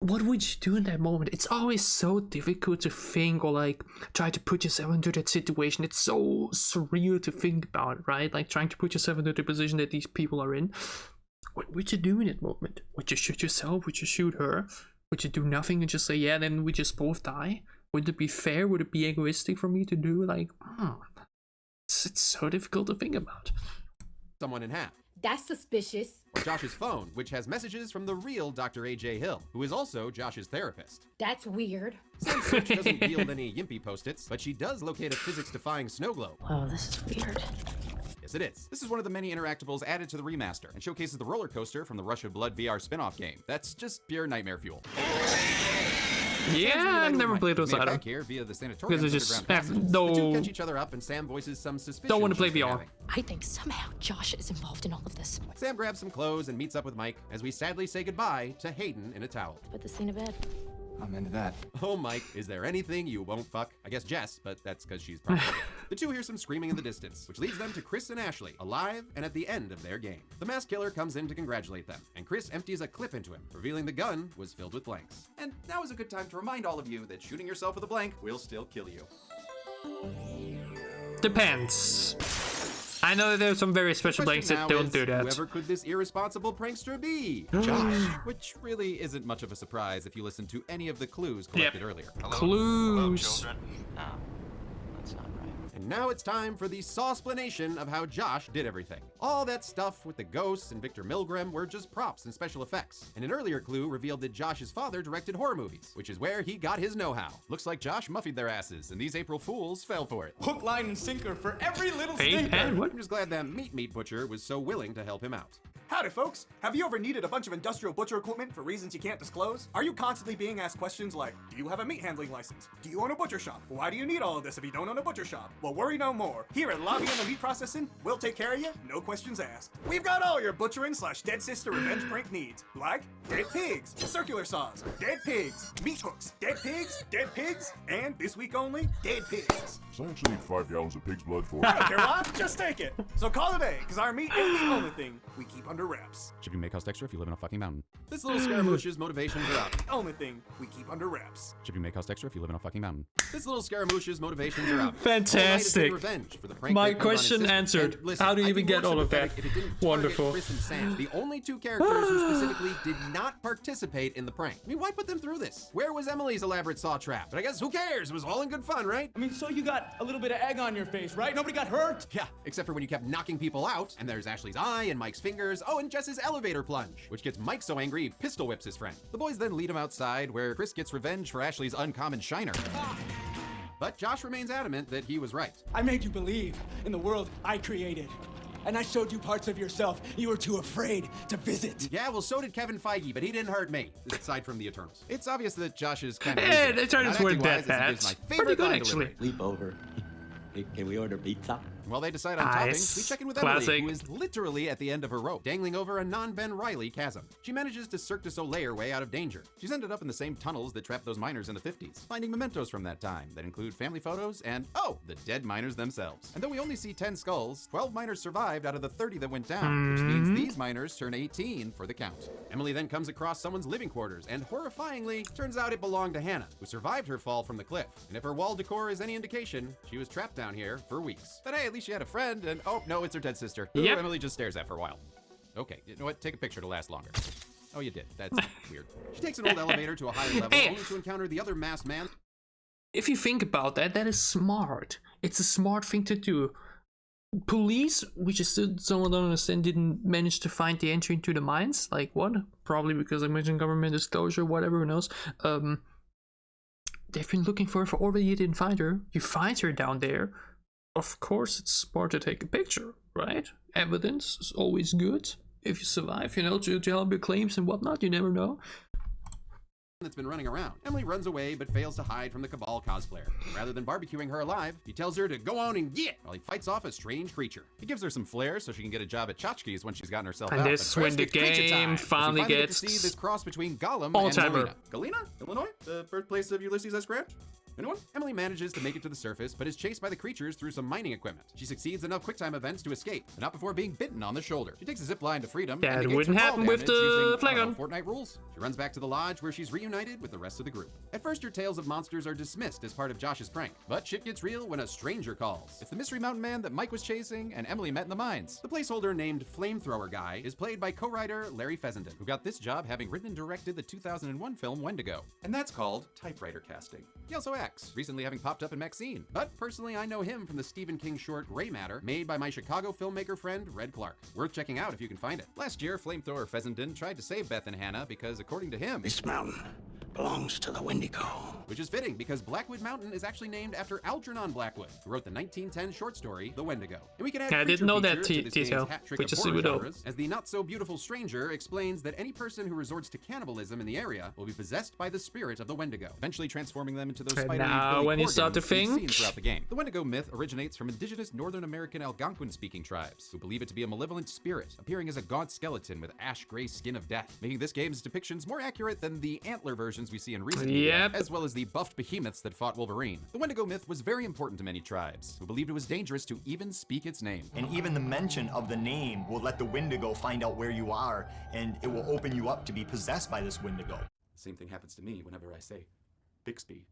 what would you do in that moment? It's always so difficult to think or like try to put yourself into that situation. It's so surreal to think about, right? Like trying to put yourself into the position that these people are in. What would you do in that moment? Would you shoot yourself? Would you shoot her? Would you do nothing and just say, yeah, then we just both die? Would it be fair? Would it be egoistic for me to do? Like, it's so difficult to think about. Someone in half. That's suspicious. Or Josh's phone, which has messages from the real Dr. A.J. Hill, who is also Josh's therapist. That's weird. Sam's search doesn't yield any yimpy post-its, but she does locate a physics-defying snow globe. Oh, this is weird. Yes, it is. This is one of the many interactables added to the remaster, and showcases the roller coaster from the Rush of Blood VR spin-off game. That's just pure nightmare fuel. Yeah, I've never played those either. Here via the sanatorium's Because I just underground have passages. no. The two catch each other up, and Sam voices some suspicion. Don't want to play she's been VR. having. I think somehow Josh is involved in all of this. Sam grabs some clothes and meets up with Mike as we sadly say goodbye to Hayden in a towel. Put this thing to bed. I'm into that. Oh, Mike, is there anything you won't fuck? I guess Jess, but that's because she's probably gay. The two hear some screaming in the distance, which leads them to Chris and Ashley, alive and at the end of their game. The masked killer comes in to congratulate them, and Chris empties a clip into him, revealing the gun was filled with blanks. And now is a good time to remind all of you that shooting yourself with a blank will still kill you. Depends. I know there's some very special blanks that don't do that. Whoever could this irresponsible prankster be? Josh. Which really isn't much of a surprise if you listen to any of the clues collected earlier. Clues. And now it's time for the saw-splanation of how Josh did everything. All that stuff with the ghosts and Victor Milgram were just props and special effects. And an earlier clue revealed that Josh's father directed horror movies, which is where he got his know-how. Looks like Josh muffied their asses, and these April Fools fell for it. Hook, line, and sinker for every little Hey, stinker. and what? I'm just glad that Meat Butcher was so willing to help him out. Howdy, folks. Have you ever needed a bunch of industrial butcher equipment for reasons you can't disclose? Are you constantly being asked questions like, do you have a meat handling license? Do you own a butcher shop? Why do you need all of this if you don't own a butcher shop? Well, worry no more. Here at Lobby and the Meat Processing, we'll take care of you, no questions asked. We've got all your butchering / dead sister revenge prank needs, like dead pigs, circular saws, dead pigs, meat hooks, dead pigs, and this week only, dead pigs. So I actually need 5 gallons of pig's blood for I don't care what, just take it. So call today, because our meat ain't the only thing we keep under wraps. Shipping may cost extra if you live in a fucking mountain. This little Scaramouche's motivations are out. The only thing we keep under wraps. Shipping may cost extra if you live in a fucking mountain. This little Scaramouche's motivations are out. Fantastic. Revenge for the prank My they pulled on his question sister. answered. And listen, How do you I'd even be get more all of that? sympathetic if it didn't target Wonderful. Chris and Sam, the only two characters who specifically did not participate in the prank. I mean, why put them through this? Where was Emily's elaborate saw trap? But I guess who cares? It was all in good fun, right? I mean, so you got a little bit of egg on your face, right? Nobody got hurt? Yeah, except for when you kept knocking people out, and there's Ashley's eye and Mike's fingers, oh, and Jess's elevator plunge, which gets Mike so angry he pistol whips his friend. The boys then lead him outside, where Chris gets revenge for Ashley's uncommon shiner. But Josh remains adamant that he was right. I made you believe in the world I created. And I showed you parts of yourself you were too afraid to visit. Yeah, well, so did Kevin Feige, but he didn't hurt me, aside from the Eternals. It's obvious that Josh is kind of... Yeah, the Eternals weren't that bad. Pretty good, actually. Sleep over. Can we order pizza? While they decide on Nice. toppings, we check in with Classic. Emily, who is literally at the end of her rope, dangling over a non-Ben Reilly chasm. She manages to Cirque du Soleil her way out of danger. She's ended up in the same tunnels that trapped those miners in the 50s, finding mementos from that time that include family photos and, oh, the dead miners themselves. And though we only see 10 skulls, 12 miners survived out of the 30 that went down, which means these miners turn 18 for the count. Emily then comes across someone's living quarters, and horrifyingly, turns out it belonged to Hannah, who survived her fall from the cliff. And if her wall decor is any indication, she was trapped down here for weeks. But hey, at least she had a friend, and oh, no, it's her dead sister, who Emily just stares at for a while. Okay, you know what? Take a picture to last longer. Oh, you did. That's weird. She takes an old elevator to a higher level, only to encounter the other masked man. If you think about that, that is smart. It's a smart thing to do. police, which is still someone don't understand, didn't manage to find the entry into the mines. Like what? Probably because American government disclosure, whatever, who knows. They've been looking for her for over a year, didn't find her. You find her down there. Of course, it's smart to take a picture, right? Evidence is always good if you survive, you know, to help your claims and whatnot. You never know. That's been running around. Emily runs away but fails to hide from the Cabal cosplayer. Rather than barbecuing her alive, he tells her to go on and get while he fights off a strange creature. He gives her some flair so she can get a job at tchotchkes when she's gotten herself and out. this when the game finally gets to see this cross between Gollum all-timer. and Galena, Illinois, the birthplace of Ulysses S. Grant. Anyone? Emily manages to make it to the surface, but is chased by the creatures through some mining equipment. She succeeds enough QuickTime events to escape, but not before being bitten on the shoulder. She takes a zip line to freedom. That and wouldn't happen with the Flagon. Fortnite rules. She runs back to the lodge where she's reunited with the rest of the group. At first, her tales of monsters are dismissed as part of Josh's prank, but shit gets real when a stranger calls. It's the mystery mountain man that Mike was chasing and Emily met in the mines. The placeholder named Flamethrower Guy is played by co-writer Larry Fessenden, who got this job having written and directed the 2001 film Wendigo. And that's called typewriter casting. He also acts, recently having popped up in Maxine. But personally, I know him from the Stephen King short Gray Matter, made by my Chicago filmmaker friend Red Clark. Worth checking out if you can find it. Last year, Flamethrower Fessenden tried to save Beth and Hannah because, according to him, this mountain belongs to the Wendigo. Which is fitting because Blackwood Mountain is actually named after Algernon Blackwood, who wrote the 1910 short story The Wendigo. And we can add I didn't know that detail, which is super dope. As the not-so-beautiful stranger explains that any person who resorts to cannibalism in the area will be possessed by the spirit of the Wendigo, eventually transforming them into those spidery now when you start to think throughout the game. The Wendigo myth originates from indigenous Northern American Algonquin-speaking tribes, who believe it to be a malevolent spirit, appearing as a gaunt skeleton with ash-gray skin of death, making this game's depictions more accurate than the antler versions we see in recent media, as well as the buffed behemoths that fought Wolverine. The Wendigo myth was very important to many tribes, who believed it was dangerous to even speak its name. And even the mention of the name will let the Wendigo find out where you are, and it will open you up to be possessed by this Wendigo. Same thing happens to me whenever I say Bixby.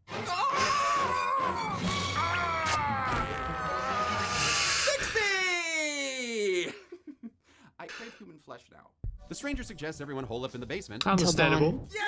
Bixby! I crave human flesh now. The stranger suggests everyone hole up in the basement. Understandable. Yeah!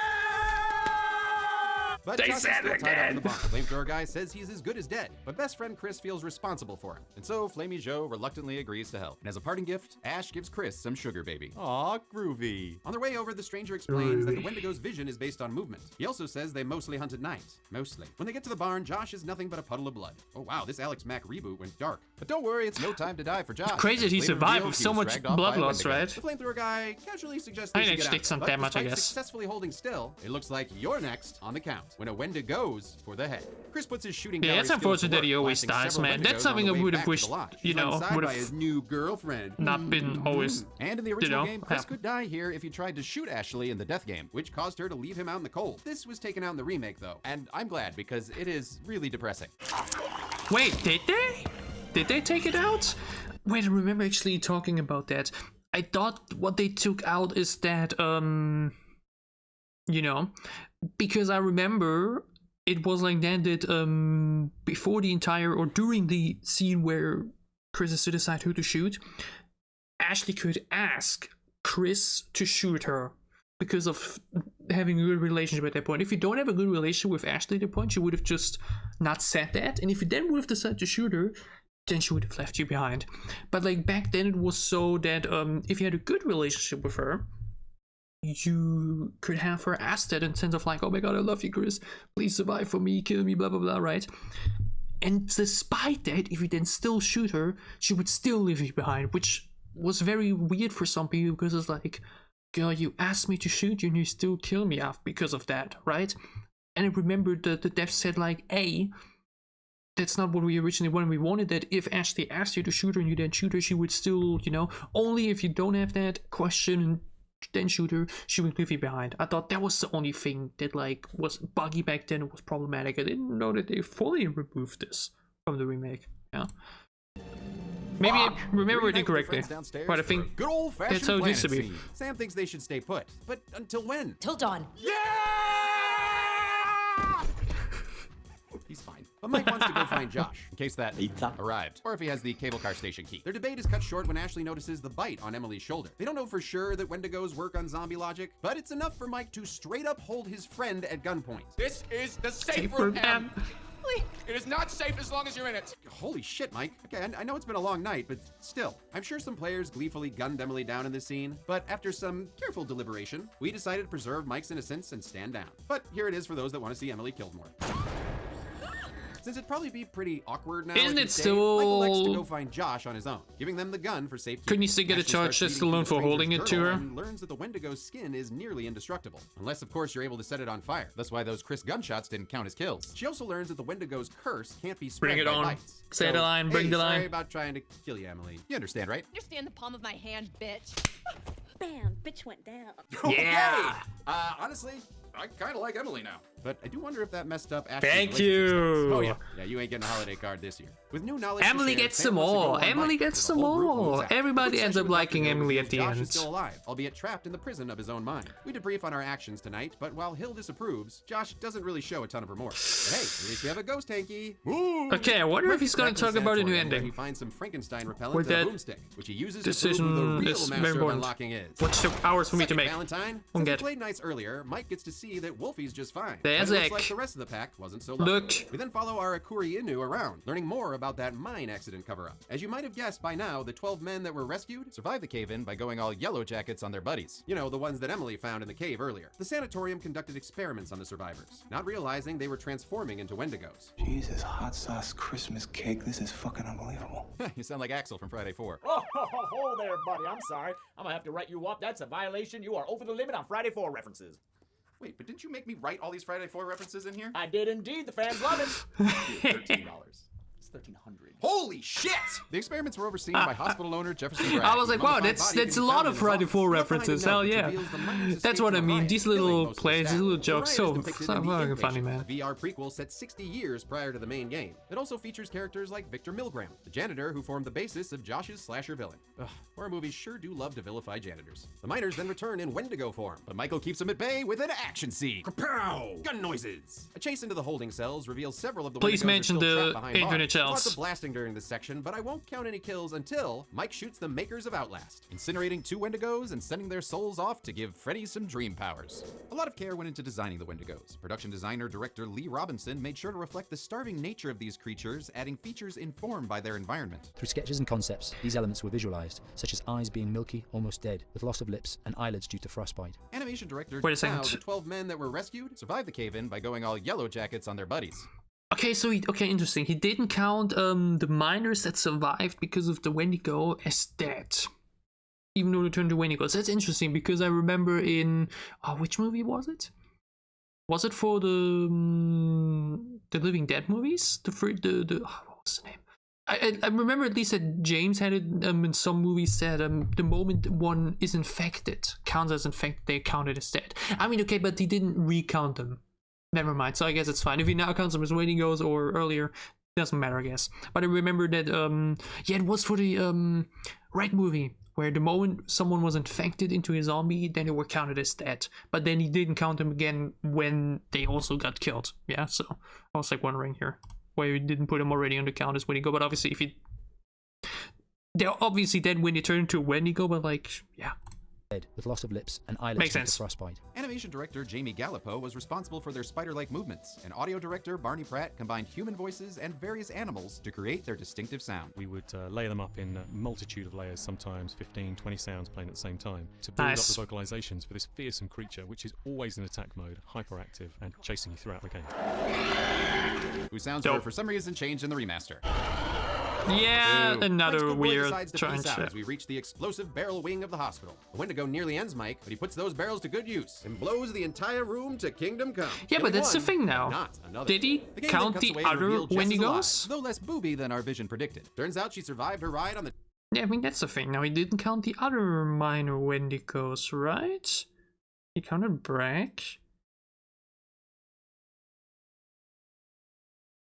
But They Josh is said still it tied up in again. the bunker. Flamethrower Guy says he's as good as dead, but best friend Chris feels responsible for him. And so Flamey Joe reluctantly agrees to help. And as a parting gift, Ash gives Chris some sugar baby. Aw, groovy. On their way over, the stranger explains that the Wendigo's vision is based on movement. He also says they mostly hunt at night. Mostly. When they get to the barn, Josh is nothing but a puddle of blood. Oh wow, this Alex Mack reboot went dark. But don't worry, it's no time to die for Josh. Crazy that he Later survived revealed with he so was much dragged off blood by a loss, Wendigo. right? The Flamethrower Guy casually suggests I they think should it get takes some out. damage, But I despite guess. successfully holding still, it looks like you're next on the count when a Wendigo goes for the head. Chris puts his shooting Yeah, gallery it's skills to unfortunate that work, he always blasting dies, several man. Wendigos That's something on I the would way have back to wished, the lodge. you He's on know, side would by have his new girlfriend. not been always. And in the original game, Chris yeah. could die here if he tried to shoot Ashley in the death game, which caused her to leave him out in the cold. This was taken out in the remake, though, and I'm glad because it is really depressing. Wait, did they? Did they take it out? Wait, I remember actually talking about that. I thought what they took out is that, you know, because I remember it was like that before the entire, or during the scene where Chris has to decide who to shoot, Ashley could ask Chris to shoot her because of having a good relationship at that point. If you don't have a good relationship with Ashley at that point, you would have just not said that. And if you then would have decided to shoot her, then she would have left you behind. But like back then it was so that if you had a good relationship with her, you could have her ask that in sense of like, oh my god, I love you, Chris, please survive for me, kill me, blah blah blah, right? And despite that, if you then still shoot her, she would still leave you behind, which was very weird for some people because it's like, girl, you asked me to shoot you and you still kill me off because of that, right? And I remember the dev said like, hey, that's not what we originally wanted. We wanted that if Ashley asked you to shoot her and you then shoot her, she would still, you know, only if you don't have that question and then shoot her, she would leave you behind. I thought that was the only thing that like was buggy back then. It was problematic. I didn't know that they fully removed this from the remake. Yeah. Maybe I remember it incorrectly, but I think good old-fashioned that's how it used to be. scene. Sam thinks they should stay put, but until when? Till dawn. He's fine. But Mike wants to go find Josh, in case that arrived, or if he has the cable car station key. Their debate is cut short when Ashley notices the bite on Emily's shoulder. They don't know for sure that Wendigos work on zombie logic, but it's enough for Mike to straight up hold his friend at gunpoint. This is the safe room, M. Please. It is not safe as long as you're in it. Holy shit, Mike. Okay, I know it's been a long night, but still. I'm sure some players gleefully gunned Emily down in this scene, but after some careful deliberation, we decided to preserve Mike's innocence and stand down. But here it is for those that want to see Emily killed more. Since it'd probably be pretty awkward now, isn't it still? Michael elects to still? go find Josh on his own, giving them the gun for safety. Couldn't you still get a Ashley charge starts just reading alone through for the holding it stranger's to journal her? and learns that the Wendigo's skin is nearly indestructible, unless of course you're able to set it on fire. That's why those Chris gunshots didn't count as kills. She also learns that the Wendigo's curse can't be spread Bring it by on. bites. Say the line, bring hey, the sorry line. about trying to kill you, Emily. You understand, right? Understand the palm of my hand, bitch. Bam, bitch went down. Yeah. Honestly, I kind of like Emily now. But I do wonder if that messed up Ashley's Thank relationship you. status. Oh yeah. Yeah, you ain't getting a holiday card this year. With new knowledge to Emily share, gets Sam some wants to go more. on Emily Mike, gets so the some whole group moves more. out. Everybody Quick ends session up with liking Dr. Hill Emily at the reveals Josh end. is still alive, albeit trapped in the prison of his own mind. We debrief on our actions tonight, but while Hill disapproves, Josh doesn't really show a ton of remorse. But hey, at least we have a ghost hanky. Ooh. Okay, I wonder if he's going to talk about a new Where he ending. finds some Frankenstein repellent With and a that boomstick, which he uses to prove who decision the real is very master of important. unlocking is. Which took hours for me to Second make. Valentine, Won't since we get. played nights earlier, Mike gets to see that Wolfie's just fine. There's but it looks Ek. like the rest of the pack wasn't so lucky. Look. We then follow our Quarry around, learning more about that mine accident cover-up. As you might have guessed by now, the 12 men that were rescued survived the cave-in by going all yellow jackets on their buddies. You know, the ones that Emily found in the cave earlier. The sanatorium conducted experiments on the survivors, not realizing they were transforming into Wendigos. Jesus, hot sauce Christmas cake. This is fucking unbelievable. You sound like Axel from Friday 4. Oh, there, buddy. I'm sorry. I'm gonna have to write you up. That's a violation. You are over the limit on Friday 4 references. Wait, but didn't you make me write all these Friday 4 references in here? I did indeed. The fans love it. $13. It's $1,300. Holy shit! The experiments were overseen by hospital owner Jefferson Bragg. I was like, wow, that's a lot of Friday 4 references. Hell yeah. That's what I mean. These little plays, these little jokes, so fucking funny, man. The VR prequel set 60 years prior to the main game. It also features characters like Victor Milgram, the janitor who formed the basis of Josh's slasher villain. Ugh, horror movies sure do love to vilify janitors. The miners then return in Wendigo form, but Michael keeps them at bay with an action scene. Kapow! Gun noises! A chase into the holding cells reveals several of the Please Wendigos mention are still the trapped behind bars. internet shells. Lots of blasting during this section, but I won't count any kills until Mike shoots the makers of Outlast, incinerating 2 Wendigos and sending their souls off to give Freddy some dream powers. A lot of care went into designing the Wendigos. Production designer-director Lee Robinson made sure to reflect the starving nature of these creatures, adding features informed by their environment. Through sketches and concepts, these elements were visualized, such as eyes being milky, almost dead, with loss of lips and eyelids due to frostbite. Animation director Wait a second. the 12 men that were rescued survived the cave-in by going all yellow jackets on their buddies. Okay, so interesting. He didn't count the miners that survived because of the Wendigo as dead, even though they turned to Wendigos. That's interesting because I remember in which movie was it? Was it for the Living Dead movies? What was the name? I remember at least that James had it in some movies that the moment one is infected counts as infected, they count it as dead. I mean, okay, but he didn't recount them. Never mind, so I guess it's fine. If he now counts them as Wendigos or earlier, doesn't matter, I guess. But I remember that, it was for the Red movie, where the moment someone was infected into a zombie, then they were counted as dead. But then he didn't count them again when they also got killed. Yeah, so I was like wondering here why he didn't put them already on the count as Wendigo. But obviously, they're obviously dead when they turn into a Wendigo, but like, yeah. With loss of lips and eyelids Makes due to sense. frostbite. Animation director Jamie Gallipo was responsible for their spider-like movements, and audio director Barney Pratt combined human voices and various animals to create their distinctive sound. We would layer them up in a multitude of layers, sometimes 15, 20 sounds playing at the same time, to build up the vocalizations for this fearsome creature, which is always in attack mode, hyperactive, and chasing you throughout the game. Whose sounds were for some reason changed in the remaster. Yeah, another Mike's weird decides to giant peace out shit. as we reach the explosive barrel wing of the hospital. The Wendigo nearly ends Mike, but he puts those barrels to good use and blows the entire room to kingdom come. Yeah, but Killing that's the one, thing now. not another. Did he The game count then cuts the away to other reveal Jess is alive, Wendigos? though less booby than our vision predicted. Turns out she survived her ride on the... Yeah, I mean, that's the thing. Now, he didn't count the other minor Wendigos, right? He counted Bragg.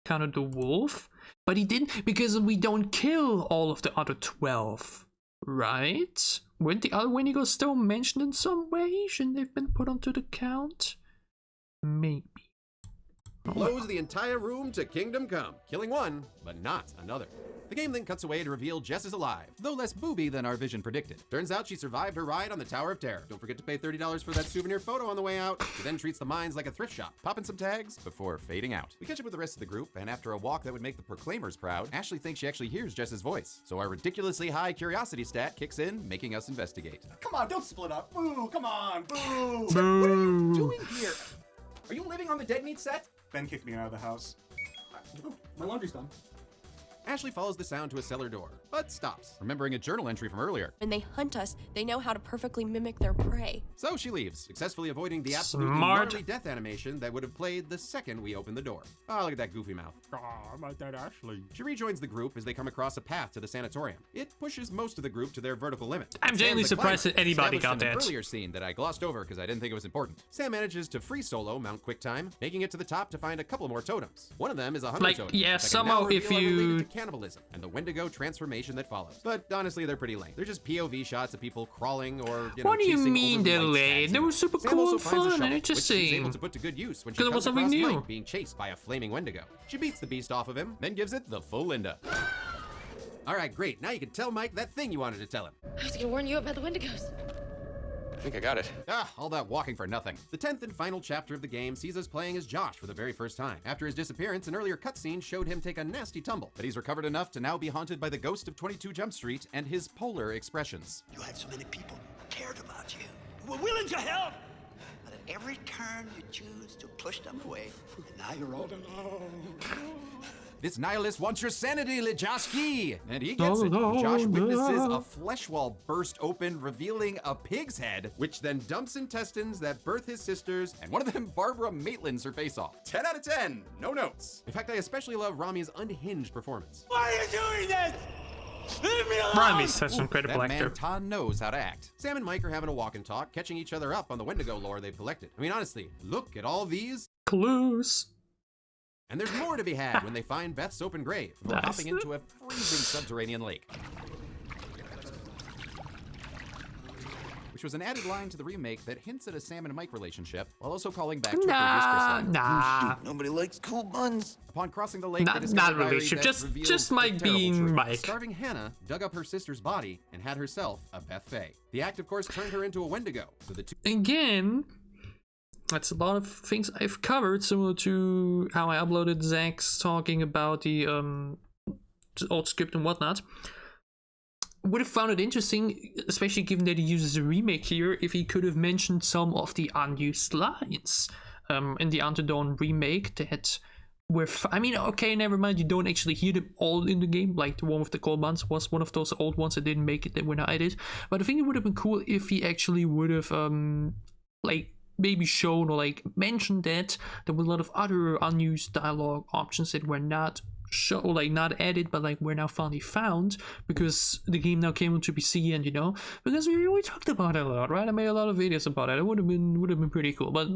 Counted the wolf. But he didn't, because we don't kill all of the other 12, right? Weren't the other Wendigos still mentioned in some way? Shouldn't they have been put onto the count? Maybe. Blows the entire room to kingdom come, killing one, but not another. The game then cuts away to reveal Jess is alive, though less booby than our vision predicted. Turns out she survived her ride on the Tower of Terror. Don't forget to pay $30 for that souvenir photo on the way out. She then treats the mines like a thrift shop, popping some tags before fading out. We catch up with the rest of the group, and after a walk that would make the Proclaimers proud, Ashley thinks she actually hears Jess's voice. So our ridiculously high curiosity stat kicks in, making us investigate. Come on, don't split up. Boo, come on, boo. What are you doing here? Are you living on the dead meat set? Ben kicked me out of the house. Oh, my laundry's done. Ashley follows the sound to a cellar door, but stops, remembering a journal entry from earlier. When they hunt us, they know how to perfectly mimic their prey. So she leaves, successfully avoiding the absolutely gnarly death animation that would have played the second we opened the door. Oh, look at that goofy mouth. My dad Ashley. She rejoins the group as they come across a path to the sanatorium. It pushes most of the group to their vertical limit. I'm genuinely surprised that anybody got that. An earlier scene that I glossed over because I didn't think it was important. Sam manages to free solo Mount QuickTime, making it to the top to find a couple more totems. One of them is a hunter totem. Yeah, somehow if you cannibalism and the Wendigo transformation that follows. But honestly, they're pretty lame. They're just POV shots of people crawling or, what do you mean they're lame? They were super cool and fun and interesting. Able to put to good use when she comes across Mike being chased by a flaming Wendigo. She beats the beast off of him, then gives it the full Linda. All right, great. Now you can tell Mike that thing you wanted to tell him. I was gonna warn you about the Wendigos. I think I got it. All that walking for nothing. The 10th and final chapter of the game sees us playing as Josh for the very first time. After his disappearance, an earlier cutscene showed him take a nasty tumble, but he's recovered enough to now be haunted by the ghost of 22 Jump Street and his polar expressions. You had so many people who cared about you, who were willing to help. But at every turn you choose to push them away, and now you're all alone. This nihilist wants your sanity, Lijoski! And he gets it. Josh witnesses a flesh wall burst open, revealing a pig's head, which then dumps intestines that birth his sisters, and one of them, Barbara, Maitlands her face off. 10 out of 10. No notes. In fact, I especially love Rami's unhinged performance. Why are you doing this? Leave me alone! Rami's such an incredible that actor. Man Todd knows how to act. Sam and Mike are having a walk and talk, catching each other up on the Wendigo lore they've collected. I mean, honestly, look at all these clues. And there's more to be had when they find Beth's open grave before hopping into a freezing subterranean lake. Which was an added line to the remake that hints at a Sam and Mike relationship, while also calling back to a previous crystal. Nobody likes cool buns. Upon crossing the lake, not relationship, just Mike being Mike. Starving Hannah dug up her sister's body and had herself a Beth Faye. The act, of course, turned her into a Wendigo. So the two again, that's a lot of things I've covered, similar to how I uploaded Zach's talking about the old script and whatnot. Would have found it interesting, especially given that he uses a remake here, if he could have mentioned some of the unused lines in the Unto Dawn remake that were, I mean, okay, never mind, you don't actually hear them all in the game, like the one with the cold buns was one of those old ones that didn't make it that when I did. But I think it would have been cool if he actually would have, like, maybe shown or like mentioned that there were a lot of other unused dialogue options that were not not added, but like were now finally found because the game now came onto PC, and because we talked about it a lot, right? I made a lot of videos about it. It would have been pretty cool, but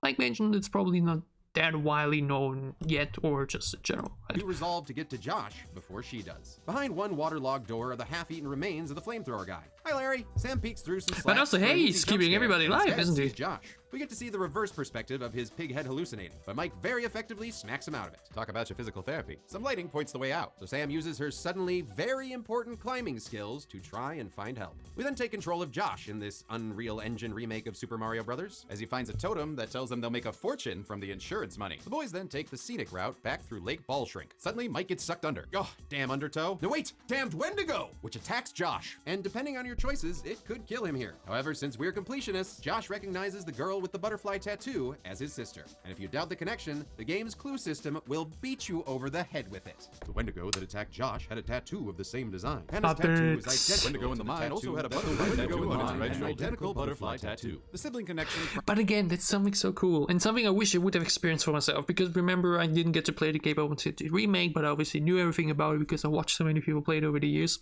like mentioned, it's probably not that widely known yet, or just in general. Right? We resolve to get to Josh before she does. Behind one waterlogged door are the half-eaten remains of the flamethrower guy. Hi, Larry. Sam peeks through some slats. But also, hey, he's keeping everybody alive, isn't he? Josh. We get to see the reverse perspective of his pig head hallucinating, but Mike very effectively smacks him out of it. Talk about your physical therapy. Some lighting points the way out, so Sam uses her suddenly very important climbing skills to try and find help. We then take control of Josh in this Unreal Engine remake of Super Mario Bros. As he finds a totem that tells them they'll make a fortune from the insurance money. The boys then take the scenic route back through Lake Ball Shrink. Suddenly, Mike gets sucked under. Oh, damn undertow. No, wait, damned Wendigo, which attacks Josh. And depending on your choices, it could kill him here. However, since we're completionists, Josh recognizes the girl with the butterfly tattoo as his sister. And if you doubt the connection, the game's clue system will beat you over the head with it. The Wendigo that attacked Josh had a tattoo of the same design. Hannah's tattoo is identical. Wendigo in the mine also had a butterfly tattoo on its identical butterfly tattoo. The sibling connection. But again, that's something so cool, and something I wish I would have experienced for myself, because remember, I didn't get to play the game I wanted to remake, but I obviously knew everything about it because I watched so many people play it over the years.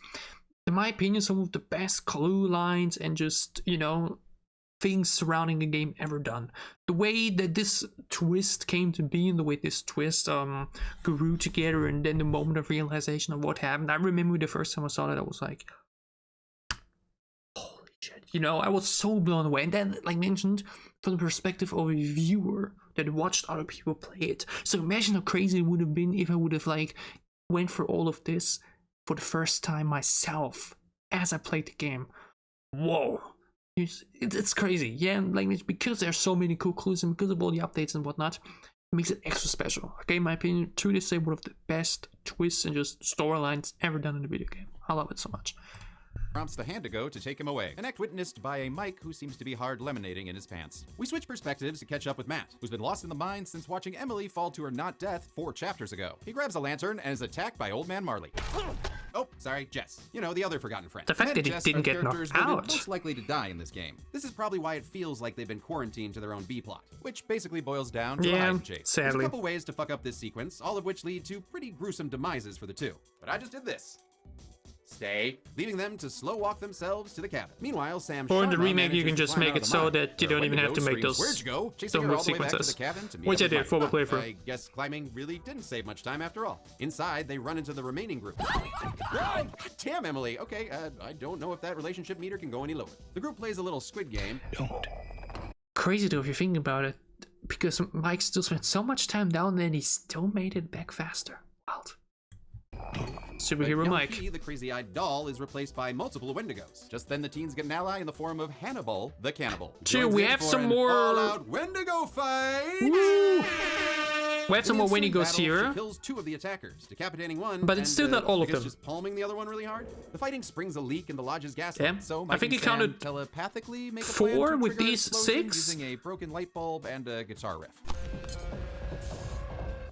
In my opinion, some of the best clue lines and just, things surrounding the game ever done. The way that this twist came to be and the way this twist grew together, and then the moment of realization of what happened. I remember the first time I saw that, I was like, holy shit. I was so blown away. And then, like mentioned, from the perspective of a viewer that watched other people play it. So imagine how crazy it would have been if I would have went for all of this for the first time myself as I played the game. Whoa. It's crazy. Yeah, like because there's so many cool clues and because of all the updates and whatnot, it makes it extra special. Okay, in my opinion, to this day, one of the best twists and just storylines ever done in a video game. I love it so much. Prompts the hand-to-go to take him away, an act witnessed by a Mike who seems to be hard lemonading in his pants. We switch perspectives to catch up with Matt, who's been lost in the mines since watching Emily fall to her not death 4 chapters ago. He grabs a lantern and is attacked by Old Man Marley. Oh, sorry, Jess. You know, the other forgotten friend. The fact that he didn't get knocked out. Most likely to die in this game. This is probably why it feels like they've been quarantined to their own B-plot, which basically boils down to a hide and chase. There's a couple ways to fuck up this sequence, all of which lead to pretty gruesome demises for the two. But I just did this. Stay, leaving them to slow walk themselves to the cabin. Meanwhile, Sam or in the remake, you can just make it so that you don't even have to make those move sequences, which I did for the playthrough. I guess climbing really didn't save much time after all. Inside, they run into the remaining group. Damn, Emily. Okay, I don't know if that relationship meter can go any lower. The group plays a little squid game. Crazy though if you think about it, because Mike still spent so much time down there and he still made it back faster. Wild. Superhero Mike. The crazy-eyed doll is replaced by multiple Wendigos. Just then, the teens get an ally in the form of Hannibal the Cannibal. True, we have some more all-out Wendigo fight. Woo! We have some more Wendigos here. Kills 2 of the attackers, decapitating one. But it's still not all of them. Just palming the other one really hard. The fighting springs a leak in the lodge's gas yeah. line, so I think he counted telepathically make a 4 with these 6 using a broken light bulb and a guitar riff.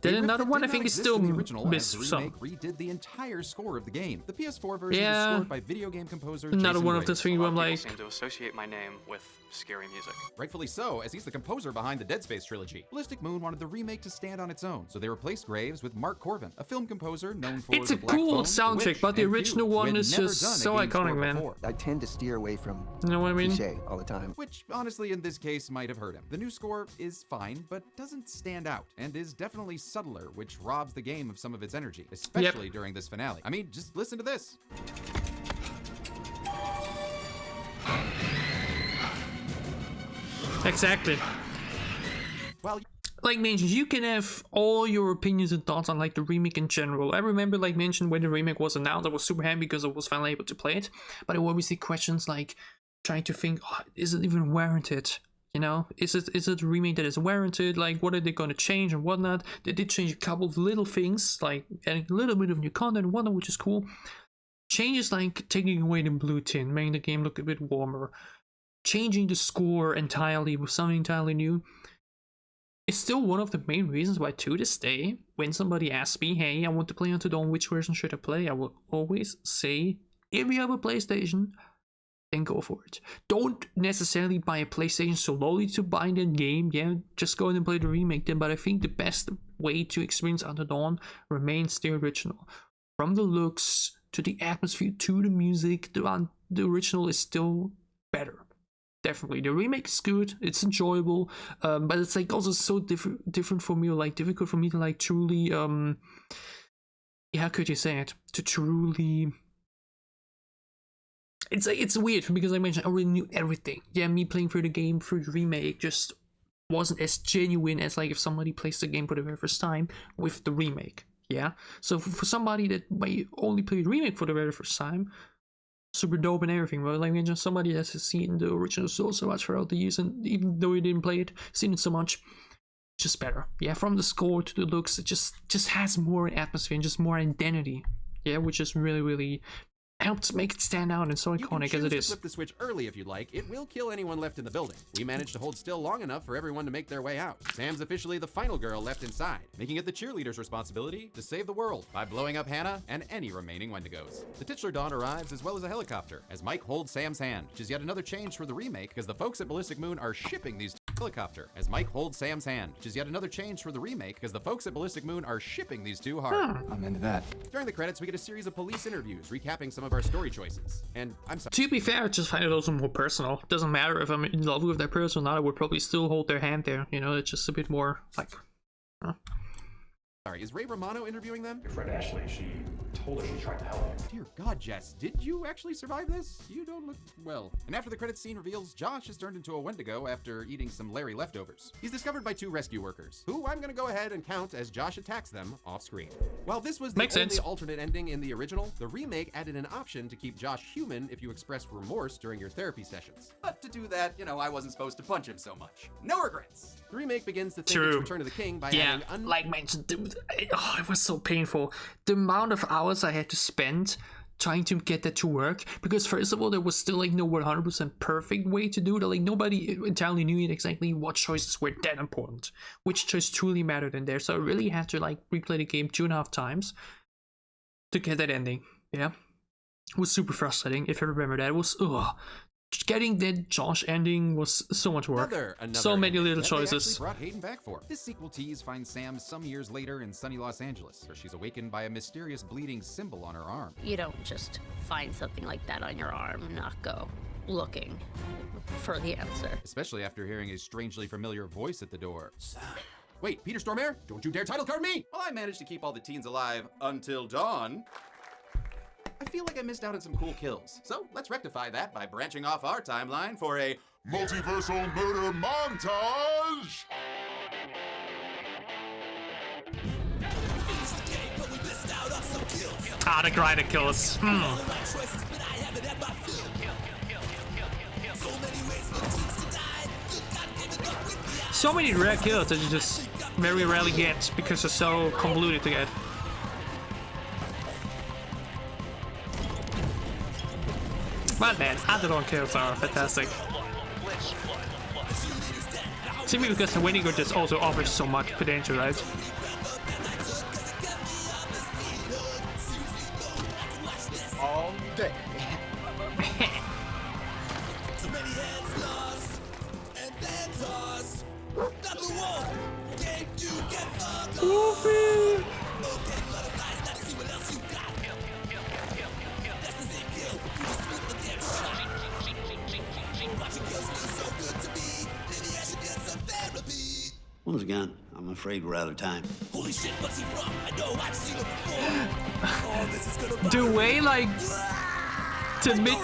Then another one, I think, is still missed some. Redid the entire score of the game. The PS4 version is scored by video game composer another Jason one of those things where I'm like, seem to associate my name with scary music. Rightfully so, as he's the composer behind the Dead Space trilogy. Ballistic Moon wanted the remake to stand on its own, so they replaced Graves with Mark Corvin, a film composer known for it's a cool soundtrack, but the original one is just so iconic, man. I tend to steer away from you know what I mean? Cliché all the time. Which, honestly, in this case, might have hurt him. The new score is fine, but doesn't stand out, and is definitely subtler, which robs the game of some of its energy, especially during this finale. I mean, just listen to this. Exactly. Well, like mentioned, you can have all your opinions and thoughts on like the remake in general. I remember, like mentioned, when the remake was announced, I was super happy because I was finally able to play it. But I always see questions like trying to think, oh, is it even warranted? You know, is it a remake that is warranted? Like, what are they going to change and whatnot? They did change a couple of little things, like adding a little bit of new content and whatnot, which is cool. Changes like taking away the blue tint, making the game look a bit warmer, changing the score entirely with something entirely new. It's still one of the main reasons why, to this day, when somebody asks me, hey, I want to play Until Dawn, which version should I play? I will always say, if you have a PlayStation, then go for it. Don't necessarily buy a PlayStation solely to buy that game. Yeah, just go ahead and play the remake then. But I think the best way to experience Until Dawn remains the original. From the looks, to the atmosphere, to the music, the original is still better. Definitely, the remake is good, it's enjoyable, but it's like also so different for me, or like difficult for me to like truly, how could you say it? To truly, it's weird because I mentioned I already knew everything. Yeah, me playing through the game through the remake just wasn't as genuine as like if somebody plays the game for the very first time with the remake. Yeah, so for somebody that may only play the remake for the very first time, super dope and everything, but like just somebody that has seen the original so much throughout the years, and even though he didn't play it, seen it so much, just better. Yeah, from the score to the looks, it just has more atmosphere and just more identity. Yeah, which is really helps make it stand out and so iconic as it is. Flip the switch early if you'd like. It will kill anyone left in the building. We managed to hold still long enough for everyone to make their way out. Sam's officially the final girl left inside, making it the cheerleader's responsibility to save the world by blowing up Hannah and any remaining Wendigos. The titular Dawn arrives as well as a helicopter as Mike holds Sam's hand, which is yet another change for the remake because the folks at Ballistic Moon are shipping these helicopter as Mike holds Sam's hand, which is yet another change for the remake because the folks at Ballistic Moon are shipping these two hard. I'm into that. During the credits, we get a series of police interviews recapping some of our story choices. And I'm sorry. To be fair, I just find it also more personal. It doesn't matter if I'm in love with that person or not, I would probably still hold their hand there. You know, it's just a bit more like. Sorry, is Ray Romano interviewing them? Your friend Ashley, she told her she tried to help you. Dear God, Jess, did you actually survive this? You don't look well. And after the credits scene reveals Josh is turned into a Wendigo after eating some Larry leftovers. He's discovered by 2 rescue workers, who I'm gonna go ahead and count as Josh attacks them off screen. While this was the only alternate ending in the original, the remake added an option to keep Josh human if you express remorse during your therapy sessions. But to do that, I wasn't supposed to punch him so much. No regrets. The remake begins the thing it's Return of the King by adding like mentioned, it was so painful. The amount of hours I had to spend trying to get that to work, because first of all, there was still like no 100% perfect way to do it. Like nobody entirely knew exactly what choices were that important, which choice truly mattered in there. So I really had to like replay the game 2.5 times to get that ending. Yeah, it was super frustrating. If you remember that, it was getting that Josh ending was so much work. So many little choices. Brought Hayden back for. This sequel tease finds Sam some years later in sunny Los Angeles, where she's awakened by a mysterious bleeding symbol on her arm. You don't just find something like that on your arm and not go looking for the answer. Especially after hearing a strangely familiar voice at the door. Wait, Peter Stormare, don't you dare title card me! Well, I managed to keep all the teens alive until dawn. I feel like I missed out on some cool kills. So let's rectify that by branching off our timeline for a multiversal murder montage! The grinder kills. So many rare kills that you just very rarely get because they're so convoluted to get. But man, added-on kills are fantastic. Simply because the Wendigo just also offers so much potential, right? All day. Once again, I'm afraid we're out of time. Holy shit, what's he from? I know I've seen him before. Oh, this is gonna the way, like, to admit.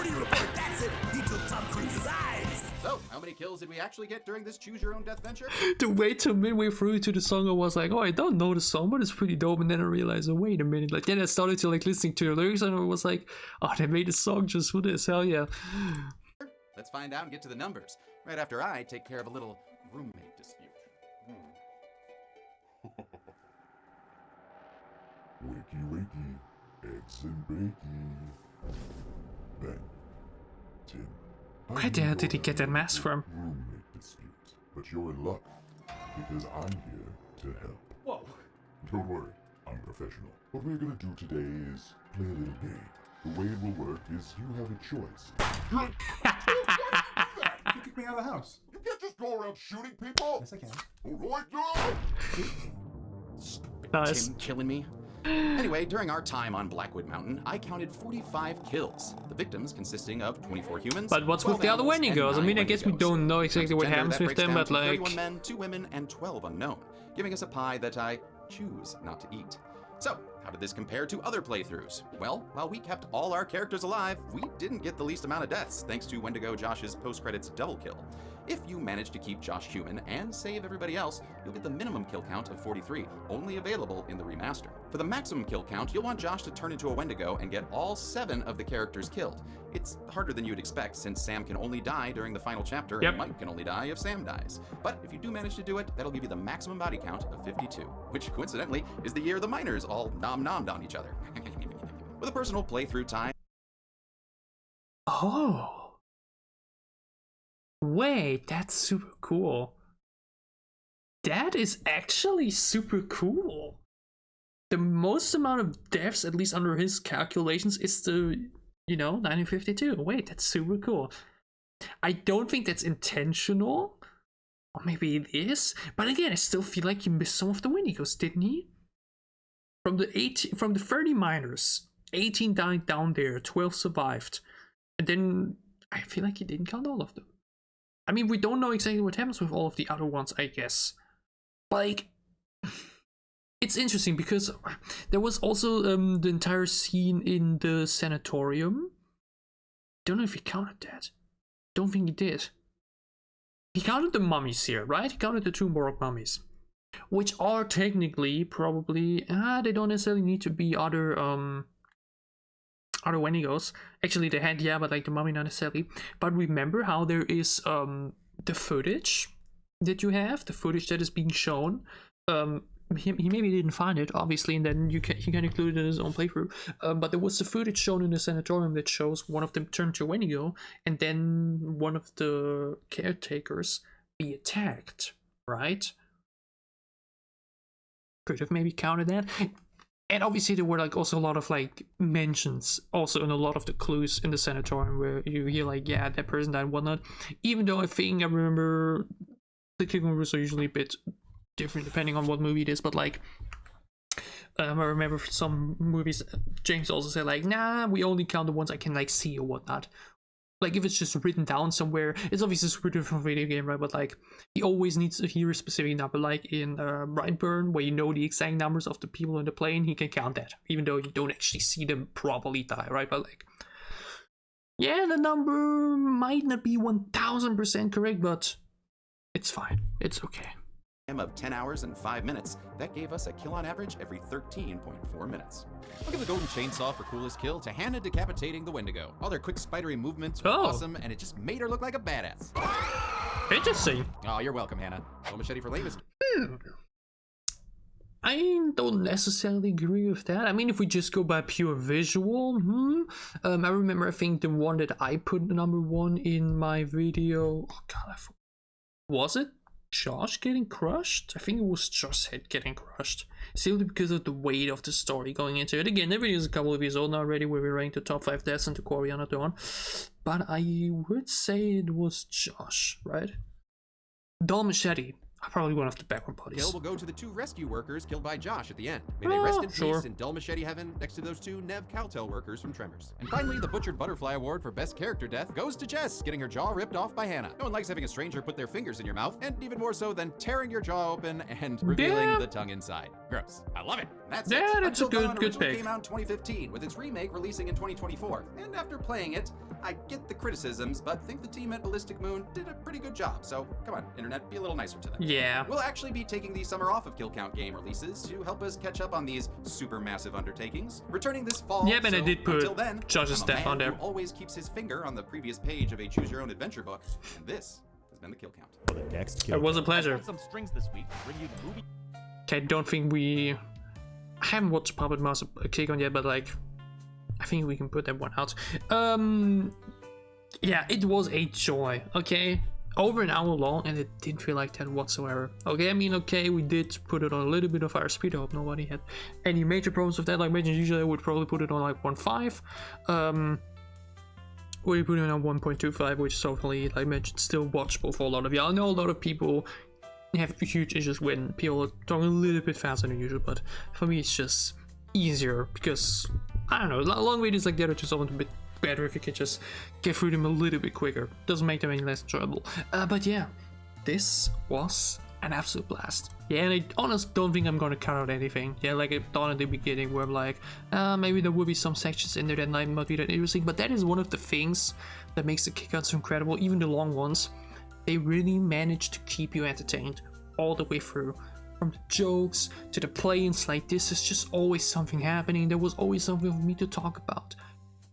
That's it. He took Tom Cruise's eyes. So, how many kills did we actually get during this choose your own death venture? The way to midway through to the song, I was like, oh, I don't know the song, but it's pretty dope. And then I realized, oh, wait a minute. Like, then I started to like listening to the lyrics, and I was like, oh, they made a song just for this. Hell yeah. Let's find out and get to the numbers. Right after I take care of a little roommate dispute. Wakey, wakey, eggs and bakey. Ben, Tim. Where the hell did he get that mask from? Roommate dispute, but you're in luck because I'm here to help. Whoa. Don't worry, I'm professional. What we're gonna do today is play a little game. The way it will work is you have a choice. You kicked me out of the house. You can't just go around shooting people. Yes, I can. All right, now. Nice. Tim killing me. Anyway, during our time on Blackwood Mountain, I counted 45 kills. The victims consisting of 24 humans. But what's with the other Wendigos? I mean, I guess we don't know exactly what happens with them, but like 31 men, 2 women, and 12 unknown, giving us a pie that I choose not to eat. So, how did this compare to other playthroughs? Well, while we kept all our characters alive, we didn't get the least amount of deaths, thanks to Wendigo Josh's post-credits double kill. If you manage to keep Josh human and save everybody else, you'll get the minimum kill count of 43, only available in the remaster. For the maximum kill count, you'll want Josh to turn into a Wendigo and get all 7 of the characters killed. It's harder than you'd expect since Sam can only die during the final chapter and Mike can only die if Sam dies. But if you do manage to do it, that'll give you the maximum body count of 52, which coincidentally is the year the miners all nom-nommed on each other. With a personal playthrough time. Oh. Wait, that's super cool. That is actually super cool. The most amount of deaths, at least under his calculations, is the, 1952. Wait, that's super cool. I don't think that's intentional. Or maybe it is. But again, I still feel like he missed some of the Wendigos, didn't he? From the 30 miners, 18 died down there, 12 survived. And then I feel like he didn't count all of them. I mean, we don't know exactly what happens with all of the other ones, I guess. But like, it's interesting because there was also the entire scene in the sanatorium. Don't know if he counted that. Don't think he did. He counted the mummies here, right? He counted the two Borg mummies, which are technically probably they don't necessarily need to be other Wendigos. Actually, the head, yeah, but like the mummy not necessarily. But remember how there is the footage that you have, the footage that is being shown. He maybe didn't find it, obviously, and then he can include it in his own playthrough. But there was the footage shown in the sanatorium that shows one of them turn to Wendigo, and then one of the caretakers be attacked, right? Could have maybe counted that. And obviously there were like also a lot of like mentions also in a lot of the clues in the sanatorium where you hear like, yeah, that person died and whatnot. Even though I think I remember the kick rules are usually a bit different depending on what movie it is, but like I remember for some movies James also said like, nah, we only count the ones I can like see or whatnot. Like if it's just written down somewhere, it's obviously super different from video game, right? But like he always needs to hear a specific number, like in Brightburn, where you know the exact numbers of the people in the plane, he can count that, even though you don't actually see them probably die, right? But like, yeah, the number might not be 1000% correct, but it's fine, it's okay. Of 10 hours and 5 minutes, that gave us a kill on average every 13.4 minutes. Look at the golden chainsaw for coolest kill to Hannah decapitating the Wendigo. All their quick spidery movements were awesome, and it just made her look like a badass. Interesting. Oh, you're welcome, Hannah. No machete for lamest. I don't necessarily agree with that. I mean, if we just go by pure visual, I remember, I think the one that I put number 1 in my video, oh god, was it Josh getting crushed? I think it was Josh's head getting crushed. Simply because of the weight of the story going into it. Again, the video is a couple of years old now already, where we ranked the top 5 deaths into Quarry on the one. But I would say it was Josh, right? Dull Machete. Probably one of the background bodies. Kill will go to the 2 rescue workers killed by Josh at the end. May they rest in peace in dull machete heaven next to those 2 Nev Caltel workers from Tremors. And finally, the Butchered Butterfly Award for Best Character Death goes to Jess, getting her jaw ripped off by Hannah. No one likes having a stranger put their fingers in your mouth, and even more so than tearing your jaw open and revealing the tongue inside. Gross. I love it. That's yeah, it. That's a good pick. Came out in 2015, with its remake releasing in 2024. And after playing it, I get the criticisms, but think the team at Ballistic Moon did a pretty good job. So come on, internet, be a little nicer to them. Yeah. We'll actually be taking the summer off of Kill Count game releases to help us catch up on these supermassive undertakings. Returning this fall. Yeah, but I did put until then, Josh's death on there. Who always keeps his finger on the previous page of a Choose Your Own Adventure book, and this has been the Kill Count. The next kill. It was a pleasure. Some strings this week to bring you the movie. Okay, I don't think I haven't watched Puppet Master Kick on yet, but like, I think we can put that one out. Yeah, it was a joy. Okay. Over an hour long, and it didn't feel like that whatsoever. Okay, I mean, okay, we did put it on a little bit of higher speed. I hope nobody had any major problems with that. Like I mentioned, usually I would probably put it on like 1.5. We put it on 1.25, which is totally, like I mentioned, still watchable for a lot of you. I know a lot of people have huge issues when people are talking a little bit faster than usual, but for me it's just easier because, I don't know, long videos like that are just often a bit better if you can just get through them a little bit quicker. Doesn't make them any less enjoyable. But yeah, this was an absolute blast. Yeah, and I honestly don't think I'm gonna cut out anything. Yeah, like I thought at the beginning where I'm like, maybe there will be some sections in there that might not be that interesting, but that is one of the things that makes the kickouts so incredible, even the long ones. They really manage to keep you entertained all the way through. From the jokes to the play-ins, like this is just always something happening. There was always something for me to talk about.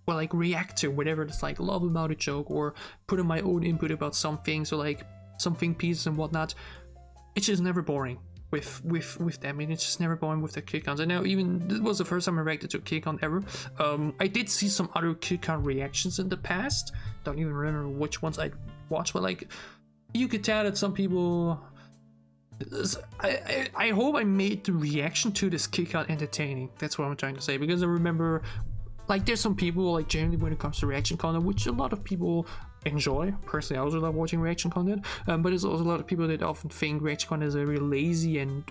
Or like react to, whatever it's like, love about a joke, or put in my own input about some things, or like some think pieces and whatnot. It's just never boring with them. I mean, it's just never boring with the kick counts. And now, even this was the first time I reacted to a kick count ever. I did see some other kick count reactions in the past. Don't even remember which ones I watched, but like, you could tell that some people. I hope I made the reaction to this kick out entertaining. That's what I'm trying to say, because I remember, like, there's some people, like, generally when it comes to reaction content, which a lot of people enjoy. Personally, I also love watching reaction content, but there's also a lot of people that often think reaction content is very lazy and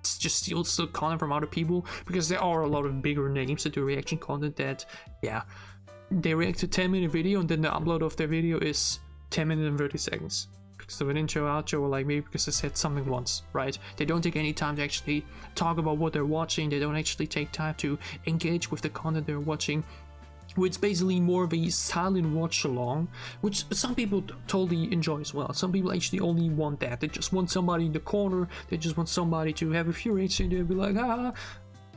just steals the content from other people, because there are a lot of bigger names that do reaction content that, yeah, they react to 10-minute video and then the upload of their video is 10 minutes and 30 seconds. because of an intro, outro, or like maybe because they said something once, right? They don't take any time to actually talk about what they're watching. They don't actually take time to engage with the content they're watching. It's basically more of a silent watch along, which some people totally enjoy as well. Some people actually only want that. They just want somebody in the corner. They just want somebody to have a few rates and they'll be like, ah,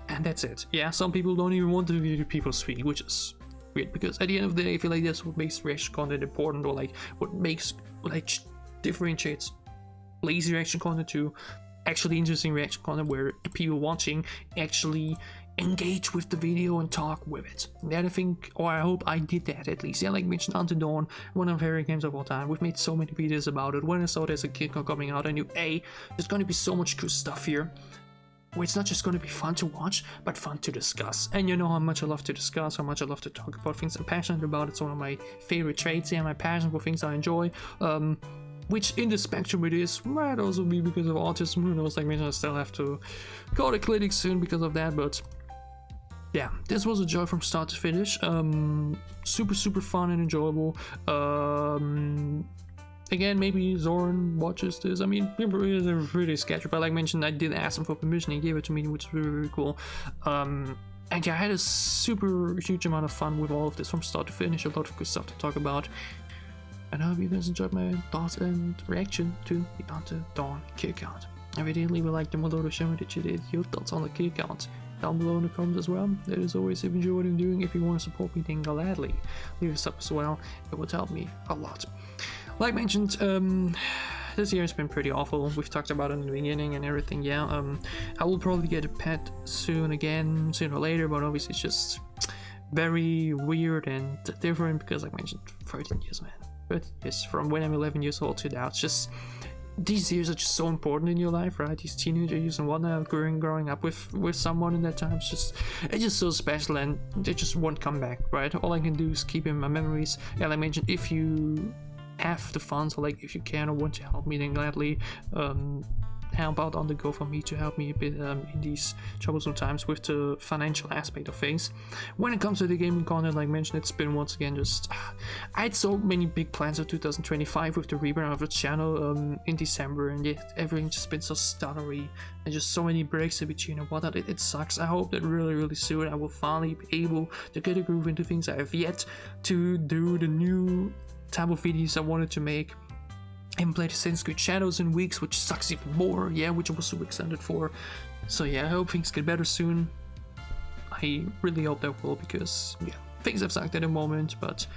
and that's it. Yeah, some people don't even want to hear people speak, which is weird, because at the end of the day, I feel like that's what makes reaction content important, or like what makes, like, differentiates lazy reaction content to actually interesting reaction content, where the people watching actually engage with the video and talk with it. And I think, or I hope I did that at least. Yeah, like mentioned, Until Dawn, one of my favorite games of all time. We've made so many videos about it. When I saw there's a KidCon coming out, I knew, hey, there's going to be so much good stuff here, where it's not just going to be fun to watch, but fun to discuss. And you know how much I love to discuss, how much I love to talk about things I'm passionate about. It's one of my favorite traits, yeah, my passion for things I enjoy. Which in the spectrum it is, might also be because of autism, who knows, like mentioned, I still have to go to clinic soon because of that, but yeah, this was a joy from start to finish. Super fun and enjoyable. Again, maybe Zoran watches this. I mean, it's a pretty sketchy, but like mentioned, I did ask him for permission. He gave it to me, which is really cool. And yeah, I had a super huge amount of fun with all of this from start to finish. A lot of good stuff to talk about. And I hope you guys enjoyed my thoughts and reaction to the Until Dawn kill count. If you did, leave a like down below to show me that you did. Your thoughts on the kill count down below in the comments as well. That is always, if you enjoy what I'm doing, if you want to support me, then gladly leave a sub as well. It would help me a lot. Like mentioned, this year has been pretty awful. We've talked about it in the beginning and everything. Yeah, I will probably get a pet soon again, sooner or later, but obviously it's just very weird and different because, like mentioned, 13 years, man. 13 years from when I'm 11 years old to now. It's just, these years are just so important in your life, right? These teenager years and whatnot, growing up with someone in that time, it's just so special, and they just won't come back, right? All I can do is keep in my memories. And like I mentioned, if you have the funds, or like if you can or want to help me, then gladly help out on the GoFundMe to help me a bit in these troublesome times with the financial aspect of things. When it comes to the gaming content, like mentioned, it's been once again just I had so many big plans for 2025 with the rebrand of the channel in December, and yet everything just been so stuttery and just so many breaks in between and whatnot. It sucks. I hope that really soon I will finally be able to get a groove into things. I have yet to do the new type of videos I wanted to make. I haven't played Assassin's Creed Shadows in weeks, which sucks even more, yeah, which I was super excited for. So yeah, I hope things get better soon. I really hope they will, because yeah, things have sucked at the moment, but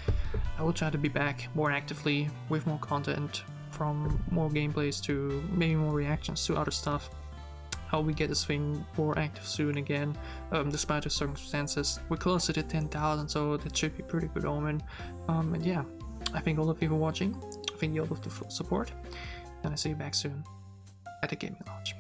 I will try to be back more actively with more content, from more gameplays to maybe more reactions to other stuff. How we get this thing more active soon again, despite the circumstances. We're closer to 10,000, so that should be pretty good omen. And yeah, I thank all of you for watching. I thank you all for the support, and I see you back soon at the gaming launch.